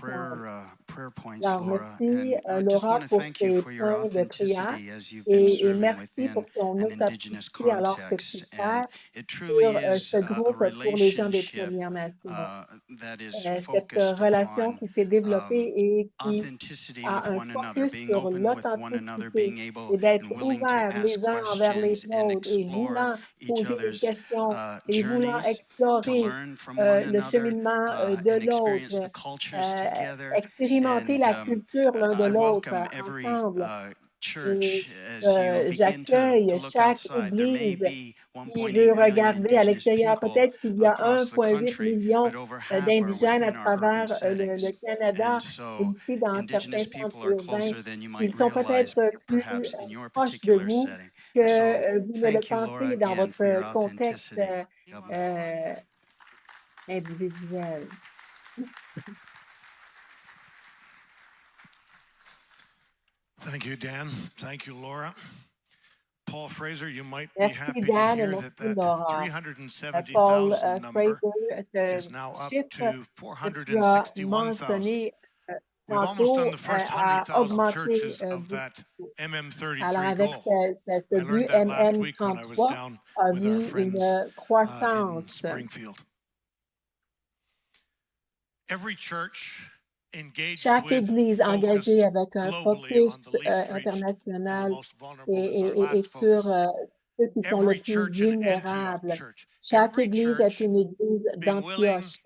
prayer points, Alors, Laura. merci And I just Laura want to pour thank you tes for your points de prière authenticity as you've been et serving merci within pour ton an Indigenous authenticité alors que tu context. And sers it truly sur is ce a groupe pour les gens des relationship Premières Nations. that is Cette focused relation upon qui s'est développée et qui authenticity a with un one another, focus being sur open with one another, being l'authenticité able et d'être and willing to ouverts les ask uns envers les questions and autres et explore voulant each poser des other's questions et voulant journeys, to explorer learn from one le another, cheminement de and experience the l'autre, cultures together. expérimenter And la culture l'un de I l'autre welcome every ensemble. church Et as you begin to j'accueille look chaque outside. There may église be qui 1.8 veut million regarder à Indigenous l'extérieur. people Peut-être qu'il y a across the 1,8 country, but million over half are d'indigènes à within our urban travers settings. le And Canada et so ici dans Indigenous certains centres people are urbains. closer than you might Ils sont realize, peut-être plus perhaps in your proches de particular vous setting. que And so vous ne le thank you, Laura, pensez dans again for your votre contexte authenticity. individuel. Thank you, Dan. Thank you, Laura. Paul Fraser, you might be Merci happy to Dan et hear merci that Laura. 370,000 Paul number Fraser, is now up chiffre to que tu as 461,000. mentionné We've almost done tantôt the first a 100,000 augmenté churches of beaucoup. that Alors, MM33 avec goal. ce I but learned that last week when I was MM33 down a with our vu friends une in croissance. Springfield. Every church engaged Chaque with, église engagée focused avec un globally on focus the least reached and the international most vulnerable is our et last sur focus. ceux qui sont le Every plus church in Antioch vulnérables. church, Chaque every église est church une église being willing d'Antioche.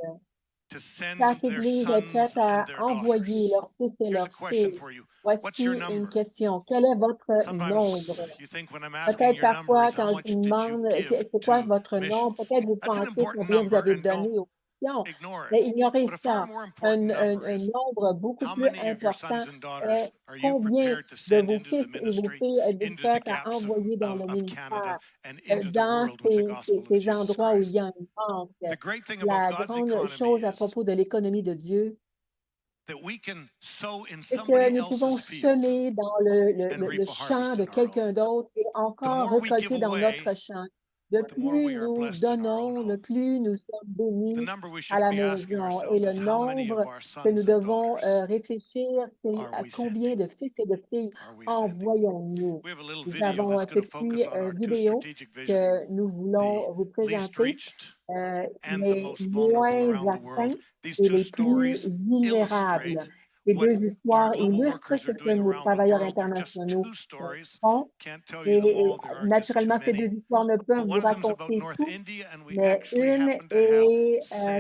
to send Chaque their église est prête sons à and their envoyer daughters. leurs fils et Here's a leurs question filles. for you. What's your Voici une number? question. Quel est votre Sometimes nombre? you think when I'm asking Peut-être your parfois, numbers, how quand much je vous did you demande give c'est quoi to votre nom, missions? peut-être vous That's an pensez important combien vous number, avez and don't donné aux missions. ignore Mais it. ignorez But a far ça. more important number Un is nombre beaucoup how plus many of your important sons and daughters est are you combien prepared to de send vos into the fils et vos ministry, filles êtes-vous into the prêts à gaps envoyer dans le of Canada ministère, and into the dans world with the gospel of ces Jesus endroits où il y Christ? a un manque. The great thing La about God's grande economy chose à is propos de l'économie de Dieu, that we can sow in c'est que somebody nous pouvons else's field semer dans and le reap a champ harvest de in our own. quelqu'un d'autre et The encore more we give récolter dans away, notre champ. Le the more we plus are nous blessed in our own donnons, le home. plus nous sommes The bénis number we à should la be asking maison. Et ourselves le is how many of nombre our que nous sons and devons daughters réfléchir, c'est are à we combien sending? de fils et de filles Are we sending? envoyons-nous. We have a little Nous video avons un that's going to focus petit on our two vidéo strategic visions, que nous the voulons vous least présenter, reached and the les most vulnerable moins around the world. atteints These et two les plus stories vulnérables. illustrate Ces what deux our histoires global illustrent workers ce are que doing nos around the travailleurs world. They're just internationaux two stories. font. Can't tell you them Et all. There are just too naturellement, ces deux many. histoires ne peuvent But vous one of them is about raconter North tout, India, and we mais actually une happen to have est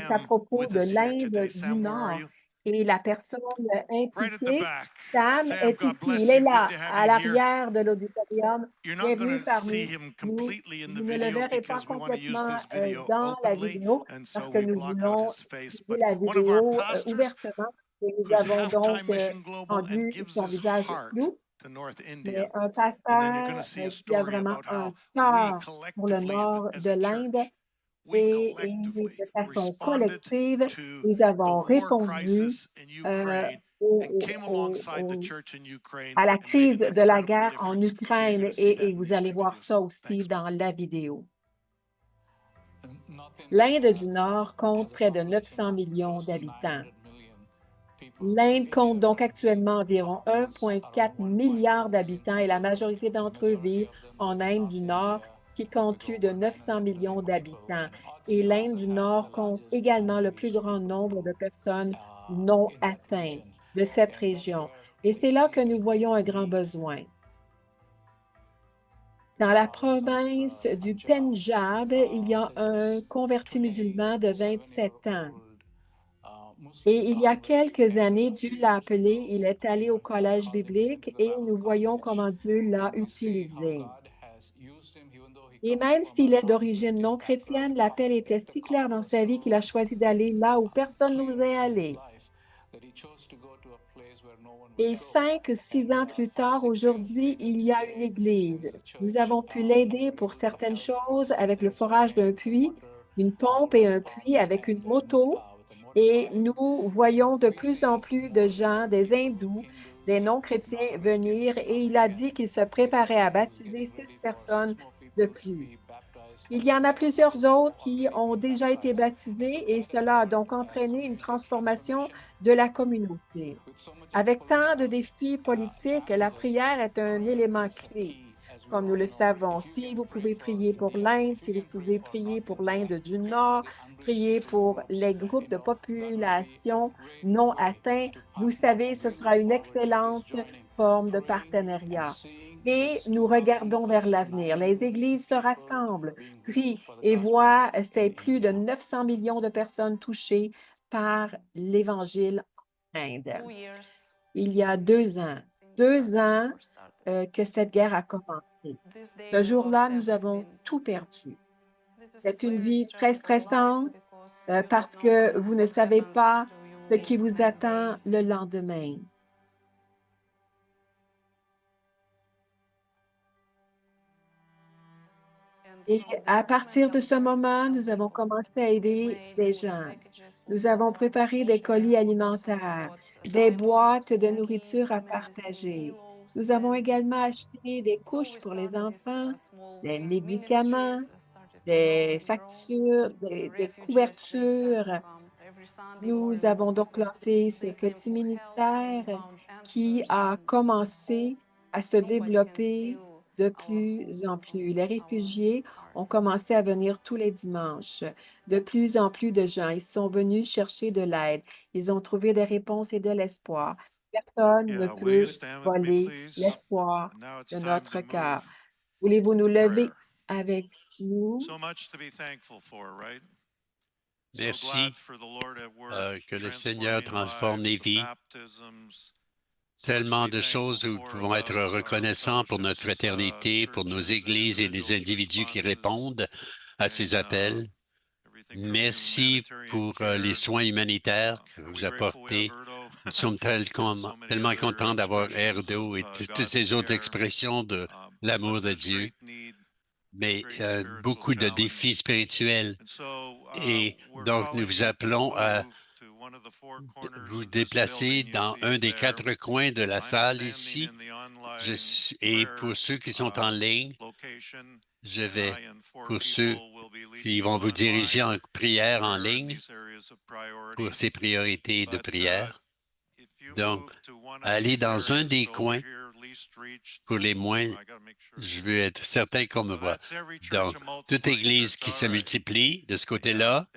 à Sam propos with de us here l'Inde today. du Sam, where are Nord. you? Et la personne Right at the impliquée, back. Sam, Sam, est God ici. bless Il est you. Good là, to have à you here. l'arrière de l'auditorium. You're not Bienvenue going to see parmi him nous. completely in the Vous ne le video verrez pas because we want to use complètement this video dans la openly, vidéo and parce so que we nous block out voulons his face. utiliser But la one of our vidéo pastors, ouvertement et nous who's avons donc half-time Mission Global and rendu gives son his visage heart flou. to North Mais India. un And then you're going to pasteur see a qui a story vraiment about un how we cœur pour le collectively, nord as de a l'Inde church, we et collectively de façon responded collective, to nous the avons war répondu crisis in Ukraine à la crise de la guerre en Ukraine et vous allez voir ça aussi dans la vidéo. L'Inde du Nord compte près de 900 millions d'habitants. L'Inde compte donc actuellement environ 1,4 milliard d'habitants et la majorité d'entre eux vivent en Inde du Nord qui compte plus de 900 millions d'habitants. Et l'Inde du Nord compte également le plus grand nombre de personnes non atteintes de cette région. Et c'est là que nous voyons un grand besoin. Dans la province du Pendjab, il y a un converti musulman de 27 ans. Et il y a quelques années, Dieu l'a appelé, il est allé au collège biblique et nous voyons comment Dieu l'a utilisé. Et même s'il est d'origine non chrétienne, l'appel était si clair dans sa vie qu'il a choisi d'aller là où personne n'osait aller. Et 6 ans plus tard, aujourd'hui, il y a une église. Nous avons pu l'aider pour certaines choses avec le forage d'un puits, une pompe et un puits avec une moto. Et nous voyons de plus en plus de gens, des hindous, des non-chrétiens venir et il a dit qu'il se préparait à baptiser 6 personnes de plus. Il y en a plusieurs autres qui ont déjà été baptisés et cela a donc entraîné une transformation de la communauté. Avec tant de défis politiques, la prière est un élément clé. Comme nous le savons, si vous pouvez prier pour l'Inde, si vous pouvez prier pour l'Inde du Nord, prier pour les groupes de population non atteints, vous savez, ce sera une excellente forme de partenariat. Et nous regardons vers l'avenir. Les églises se rassemblent, prient et voient ces plus de 900 millions de personnes touchées par l'Évangile en Inde. Il y a 2 ans, que cette guerre a commencé. Ce jour-là, nous avons tout perdu. C'est une vie très stressante parce que vous ne savez pas ce qui vous attend le lendemain. Et à partir de ce moment, nous avons commencé à aider des gens. Nous avons préparé des colis alimentaires, des boîtes de nourriture à partager. Nous avons également acheté des couches pour les enfants, des médicaments, des factures, des couvertures. Nous avons donc lancé ce petit ministère qui a commencé à se développer de plus en plus. Les réfugiés ont commencé à venir tous les dimanches. De plus en plus de gens, ils sont venus chercher de l'aide. Ils ont trouvé des réponses et de l'espoir. Personne ne peut voler l'espoir de notre cœur. Voulez-vous nous lever avec nous? Merci que le Seigneur transforme les vies. Tellement de choses où nous pouvons être reconnaissants pour notre fraternité, pour nos églises et les individus qui répondent à ces appels. Merci pour les soins humanitaires que vous apportez. Nous sommes tellement contents d'avoir Erdo et toutes ces autres expressions de l'amour de Dieu. Mais beaucoup de défis spirituels. Et donc, nous vous appelons à vous déplacer dans un des 4 coins de la salle ici. Et pour ceux qui sont en ligne, je vais, pour ceux qui vont vous diriger en prière en ligne, pour ces priorités de prière. Donc, allez dans un des coins pour les moins. Je veux être certain qu'on me voit. Donc, toute église qui se multiplie de ce côté-là,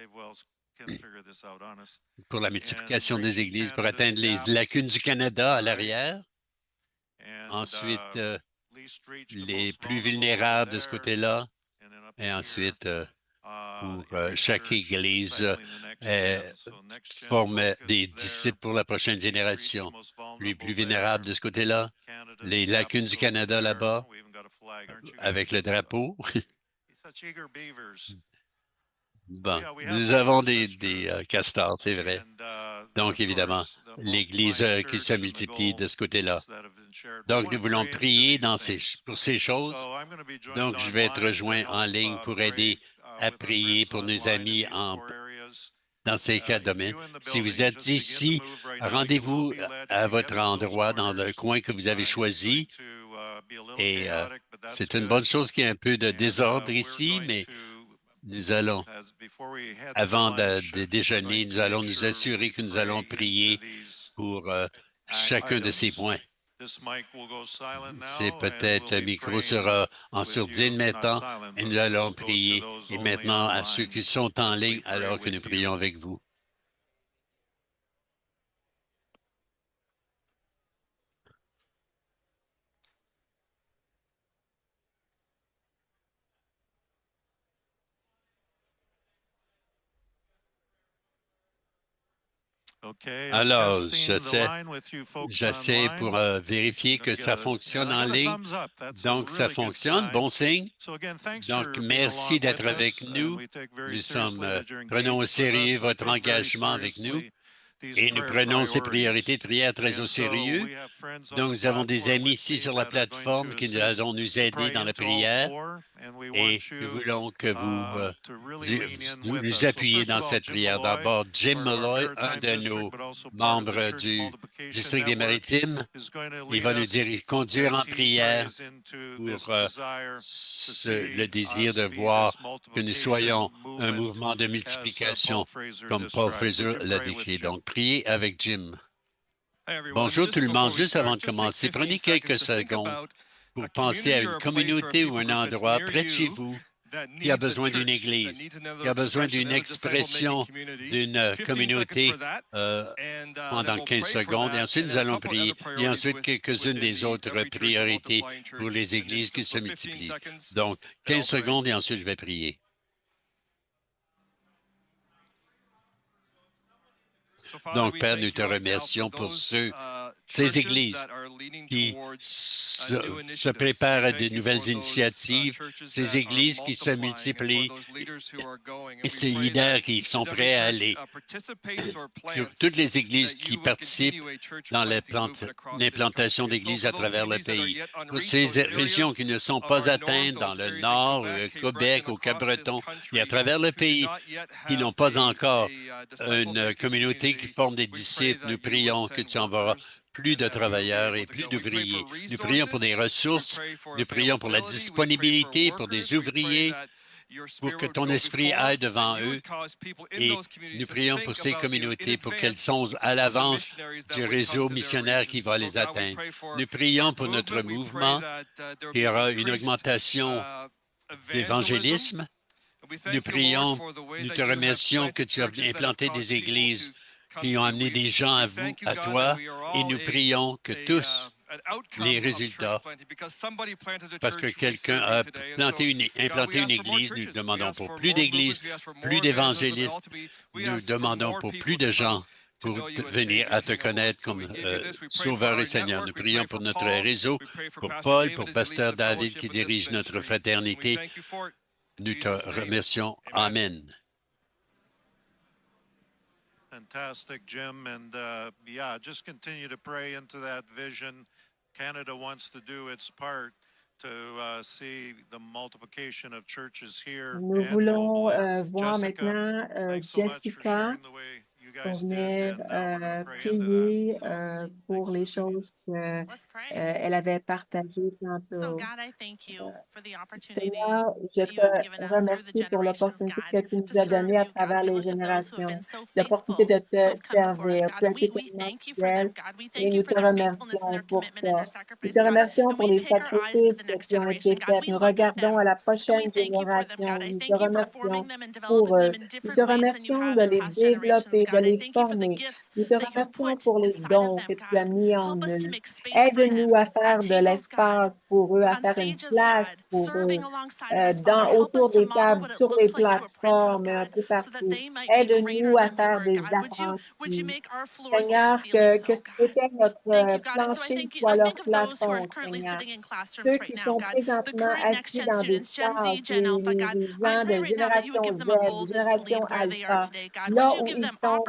pour la multiplication des églises, pour atteindre les lacunes du Canada à l'arrière. Ensuite, les plus vulnérables de ce côté-là. Et ensuite, pour chaque église forme des disciples pour la prochaine génération. Les plus vulnérables de ce côté-là, les lacunes du Canada là-bas, avec le drapeau. Bon, nous avons des castors, c'est vrai. Donc, évidemment, l'Église qui se multiplie de ce côté-là. Donc, nous voulons prier pour ces choses. Donc, je vais être rejoint en ligne pour aider à prier pour nos amis dans ces quatre domaines. Si vous êtes ici, rendez-vous à votre endroit, dans le coin que vous avez choisi. Et c'est une bonne chose qu'il y ait un peu de désordre ici, mais nous allons, avant de déjeuner, nous allons nous assurer que nous allons prier pour chacun de ces points. C'est peut-être le micro sera en sourdine maintenant et nous allons prier. Et maintenant, à ceux qui sont en ligne, alors que nous prions avec vous. Alors, j'essaie pour vérifier que ça fonctionne en ligne. Donc, ça fonctionne. Bon signe. Donc, merci d'être avec nous. Prenons au sérieux votre engagement avec nous et nous prenons ces priorités de prière très au sérieux. Donc, nous avons des amis ici sur la plateforme qui vont nous aider dans la prière et nous voulons que vous nous appuyez dans cette prière. D'abord, Jim Malloy, un de nos membres du district des Maritimes, il va nous conduire en prière pour le désir de voir que nous soyons un mouvement de multiplication, comme Paul Fraser l'a décrit. Donc, priez avec Jim. Bonjour tout le monde. Juste avant de commencer, prenez quelques secondes pour penser à une communauté ou un endroit près de chez vous qui a besoin d'une église, qui a besoin d'une expression d'une communauté pendant 15 secondes. Et ensuite, nous allons prier. Et ensuite, quelques-unes des autres priorités pour les églises qui se multiplient. Donc, 15 secondes et ensuite, je vais prier. Donc, Père, nous te remercions pour ces églises qui se préparent à de nouvelles initiatives, ces églises qui se multiplient et ces leaders qui sont prêts à aller. Toutes les églises qui participent dans l'implantation d'églises à travers le pays. Pour ces régions qui ne sont pas atteintes dans le nord, au Québec, au Cap-Breton et à travers le pays, qui n'ont pas encore une communauté qui forme des disciples, nous prions que tu enverras plus de travailleurs et plus d'ouvriers. Nous prions pour des ressources, nous prions pour la disponibilité pour des ouvriers, pour que ton esprit aille devant eux. Et nous prions pour ces communautés, pour qu'elles sont à l'avance du réseau missionnaire qui va les atteindre. Nous prions pour notre mouvement, qu'il y aura une augmentation d'évangélisme. Nous prions, nous te remercions que tu as implanté des églises qui ont amené des gens à vous, à toi, et nous prions que tous les résultats, parce que quelqu'un a implanté une église, nous demandons pour plus d'églises, plus d'évangélistes, nous demandons pour plus de gens pour venir à te connaître comme Sauveur et Seigneur. Nous prions pour notre réseau, pour Paul, pour Pasteur David qui dirige notre fraternité. Nous te remercions. Amen. Fantastic, Jim. And yeah, just continue to pray into that vision. Canada wants to do its part to see the multiplication of churches here. Nous voulons voir maintenant Jessica pour venir prier pour les choses qu'elle avait partagées tantôt. Seigneur, je te remercie pour l'opportunité que tu nous as donnée à travers les générations, l'opportunité de te servir. Tu as été tellement fidèle et nous te remercions pour ça. Nous te remercions pour les sacrifices qui ont été faits. Nous regardons à la prochaine génération. Nous te remercions pour eux. Nous te remercions de les développer, de les former. Nous te remercions pour les dons que tu as mis en eux. Aide-nous à faire de l'espace pour eux, à faire une place pour eux, autour des tables, sur les plateformes, un peu partout. Aide-nous à faire des apprentis. Seigneur, que ce qui était notre plancher soit leur plafond, Seigneur. Ceux qui sont présentement assis dans des classes, les gens de génération Z, génération Alpha, là où ils sont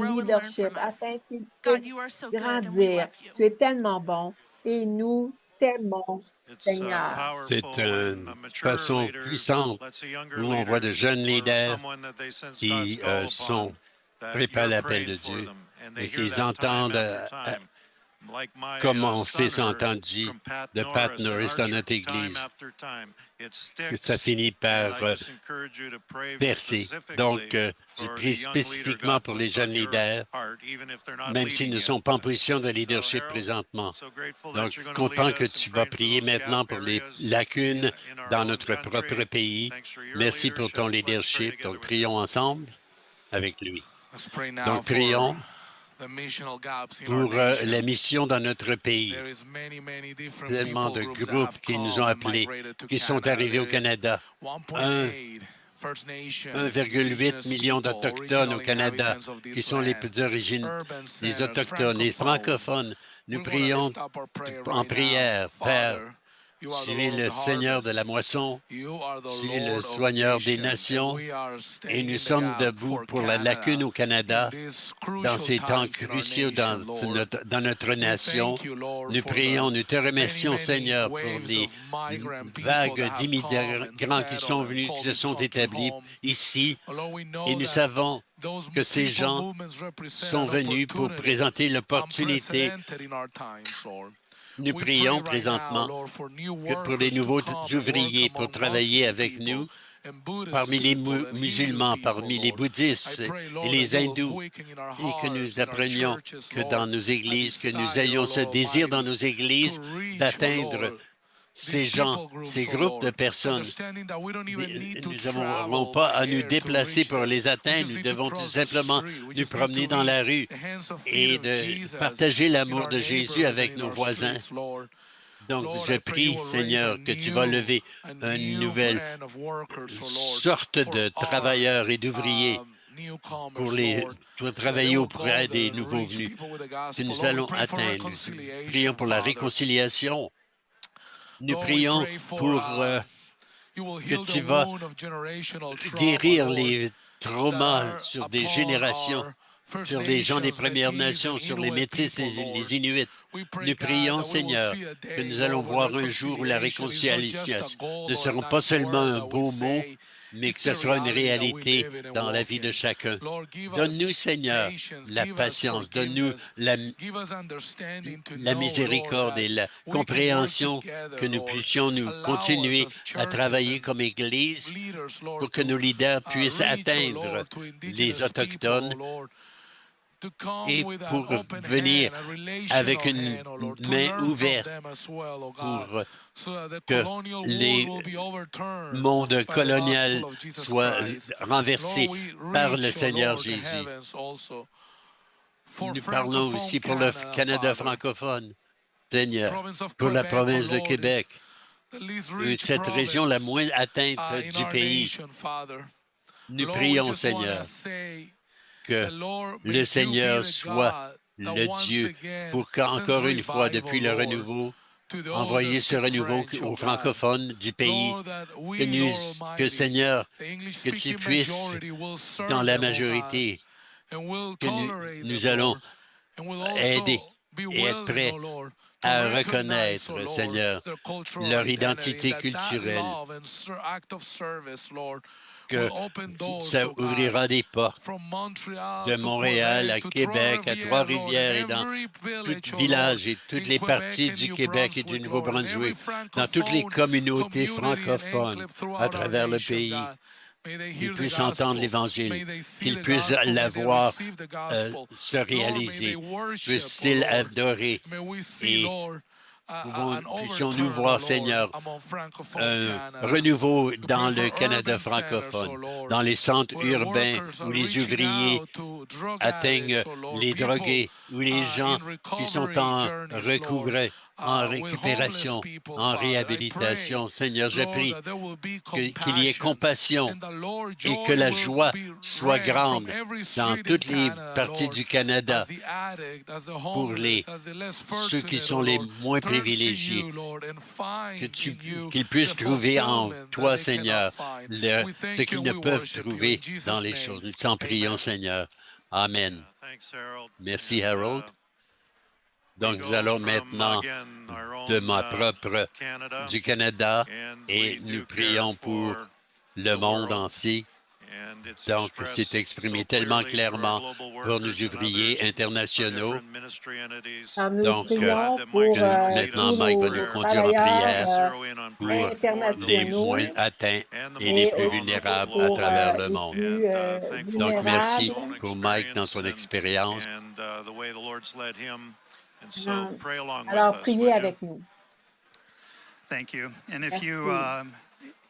grow and learn leadership from us. afin qu'ils God, puissent you are so good and we grandir. love you. Tu es tellement bon et nous t'aimons, Seigneur. C'est une façon puissante où on voit de jeunes leaders qui sont préparés à l'appel de Dieu et qu'ils entendent comme mon fils a entendu de Pat Norris dans notre Église, que ça finit par percer. Donc, je prie spécifiquement pour les jeunes leaders, même s'ils ne sont pas en position de leadership présentement. Donc, content que tu vas prier maintenant pour les lacunes dans notre propre pays. Merci pour ton leadership. Donc, prions ensemble avec lui. Donc, prions pour la mission dans notre pays. Tellement de groupes qui nous ont appelés, qui sont arrivés au Canada. 1,8 million d'Autochtones au Canada, qui sont les origines, les Autochtones, les francophones. Nous prions en prière, Père, Tu es le Seigneur de la moisson, tu es le soigneur des nations, et nous sommes debout pour la lacune au Canada dans ces temps cruciaux dans notre nation. Nous prions, nous te remercions, Seigneur, pour les vagues d'immigrants qui sont venus, qui se sont établis ici, et nous savons que ces gens sont venus pour présenter l'opportunité. Nous prions présentement que pour les nouveaux ouvriers pour travailler avec nous, parmi les musulmans, parmi les bouddhistes et les hindous, et que nous apprenions que dans nos églises, que nous ayons ce désir dans nos églises d'atteindre ces gens, ces groupes de personnes. Nous n'avons pas à nous déplacer pour les atteindre. Nous devons tout simplement nous promener dans la rue et de partager l'amour de Jésus avec nos voisins. Donc, je prie, Seigneur, que tu vas lever une nouvelle sorte de travailleurs et d'ouvriers pour travailler auprès des nouveaux venus que nous allons atteindre. Nous prions pour la réconciliation. Nous prions pour que tu vas guérir les traumas sur des générations, sur les gens des Premières Nations, sur les Métis et les Inuits. Nous prions, Seigneur, que nous allons voir un jour où la réconciliation ne sera pas seulement un beau mot, mais que ce sera une réalité dans la vie de chacun. Donne-nous, Seigneur, la patience, donne-nous la miséricorde et la compréhension que nous puissions nous continuer à travailler comme Église pour que nos leaders puissent atteindre les Autochtones et pour venir avec une main ouverte pour que les mondes coloniaux soient renversés par le Seigneur Jésus. Nous parlons aussi pour le Canada francophone, Seigneur, pour la province de Québec, cette région la moins atteinte du pays. Nous prions, Seigneur, que le Seigneur soit le Dieu pour qu'encore une fois, depuis le renouveau, envoyer ce renouveau aux francophones du pays, que Seigneur, que tu puisses, dans la majorité, que nous allons aider et être prêts à reconnaître, Seigneur, leur identité culturelle, que ça ouvrira des portes de Montréal à Québec, à Trois-Rivières et dans tous les villages et toutes les parties du Québec et du Nouveau-Brunswick, dans toutes les communautés francophones à travers le pays, qu'ils puissent entendre l'Évangile, qu'ils puissent la voir se réaliser, puissent-ils adorer et puissions-nous voir, Seigneur, un renouveau dans le Canada francophone, dans les centres urbains où les ouvriers atteignent les drogués, où les gens qui sont en recouvrement, en récupération, en réhabilitation. Seigneur, je prie qu'il y ait compassion et que la joie soit grande dans toutes les parties du Canada pour ceux qui sont les moins privilégiés, qu'ils puissent trouver en toi, Seigneur, ce qu'ils ne peuvent trouver dans les choses. Nous t'en prions, Seigneur. Amen. Merci, Harold. Donc, nous allons maintenant de ma propre du Canada et nous prions pour le monde entier. Donc, c'est exprimé tellement clairement pour nos ouvriers internationaux. Donc, maintenant, Mike va nous conduire en prière pour les moins atteints et les plus vulnérables à travers le monde. Donc, merci pour Mike dans son expérience. Alors, priez avec nous. Thank you. And if Merci. you,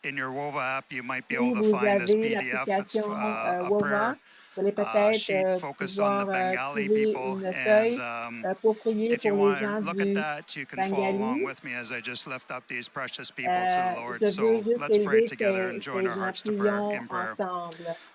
in your WOVA app, you might be Si able to vous find this avez PDF. It's l'application a WOVA, prayer vous allez sheet peut-être focused on the pouvoir Bengali trouver people. une feuille And pour prier if you pour les want to gens look at du that, you can follow along Bengali. with me as I just lift up these precious people to the Lord. Je veux So juste let's pray élever together and ces join our gens hearts to prayer prions in prayer. ensemble.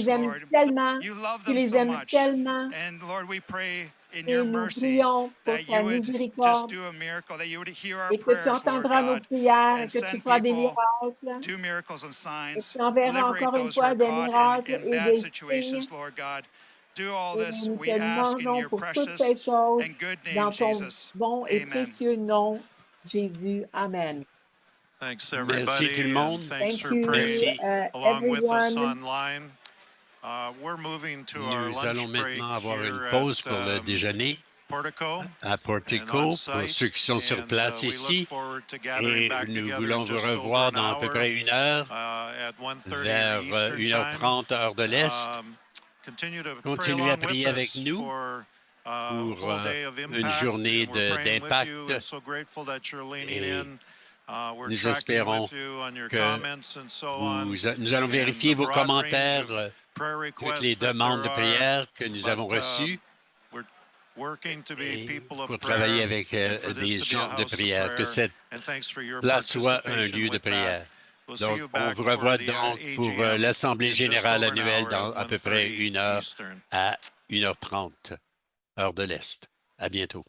les aimes Lord. tellement, You love tu them les so aimes much. tellement, And Lord, we pray in et your nous mercy prions pour that ta you would just miséricorde do a miracle, that you would hear our et que tu prayers, Lord entendras nos God, prières et and que tu send feras des people miracles do miracles and et signs. tu enverras Liberate encore une those who fois are des caught miracles in et bad des signes. situations, Lord God. Do all Et this, nous we te ask in demandons your pour toutes precious ces choses and good name, dans ton Jesus. bon et Amen. précieux nom, Jésus. Amen. Thanks, Merci tout le everybody, and monde. thanks Thank for you, praying Merci. along with us everyone. online. We're moving to our Nous allons lunch break maintenant avoir une here pause at pour le déjeuner Portico à and on Portico pour site, ceux qui sont sur and place we look ici. forward to gathering Et back nous together voulons in vous just over revoir an dans à peu hour près 1 heure, at 1:30 vers Eastern Time. 1h30 heure de l'Est. Continue to pray Continuez à along with prier avec us nous for pour une journée d'impact. Nous espérons que nous allons vérifier vos commentaires, toutes les demandes de prière que nous avons reçues et pour travailler avec des gens de prière, que cette place soit un lieu de prière. Donc, on vous revoit donc pour l'Assemblée générale annuelle dans à peu près 1 heure à 1h30, heure de l'Est. À bientôt.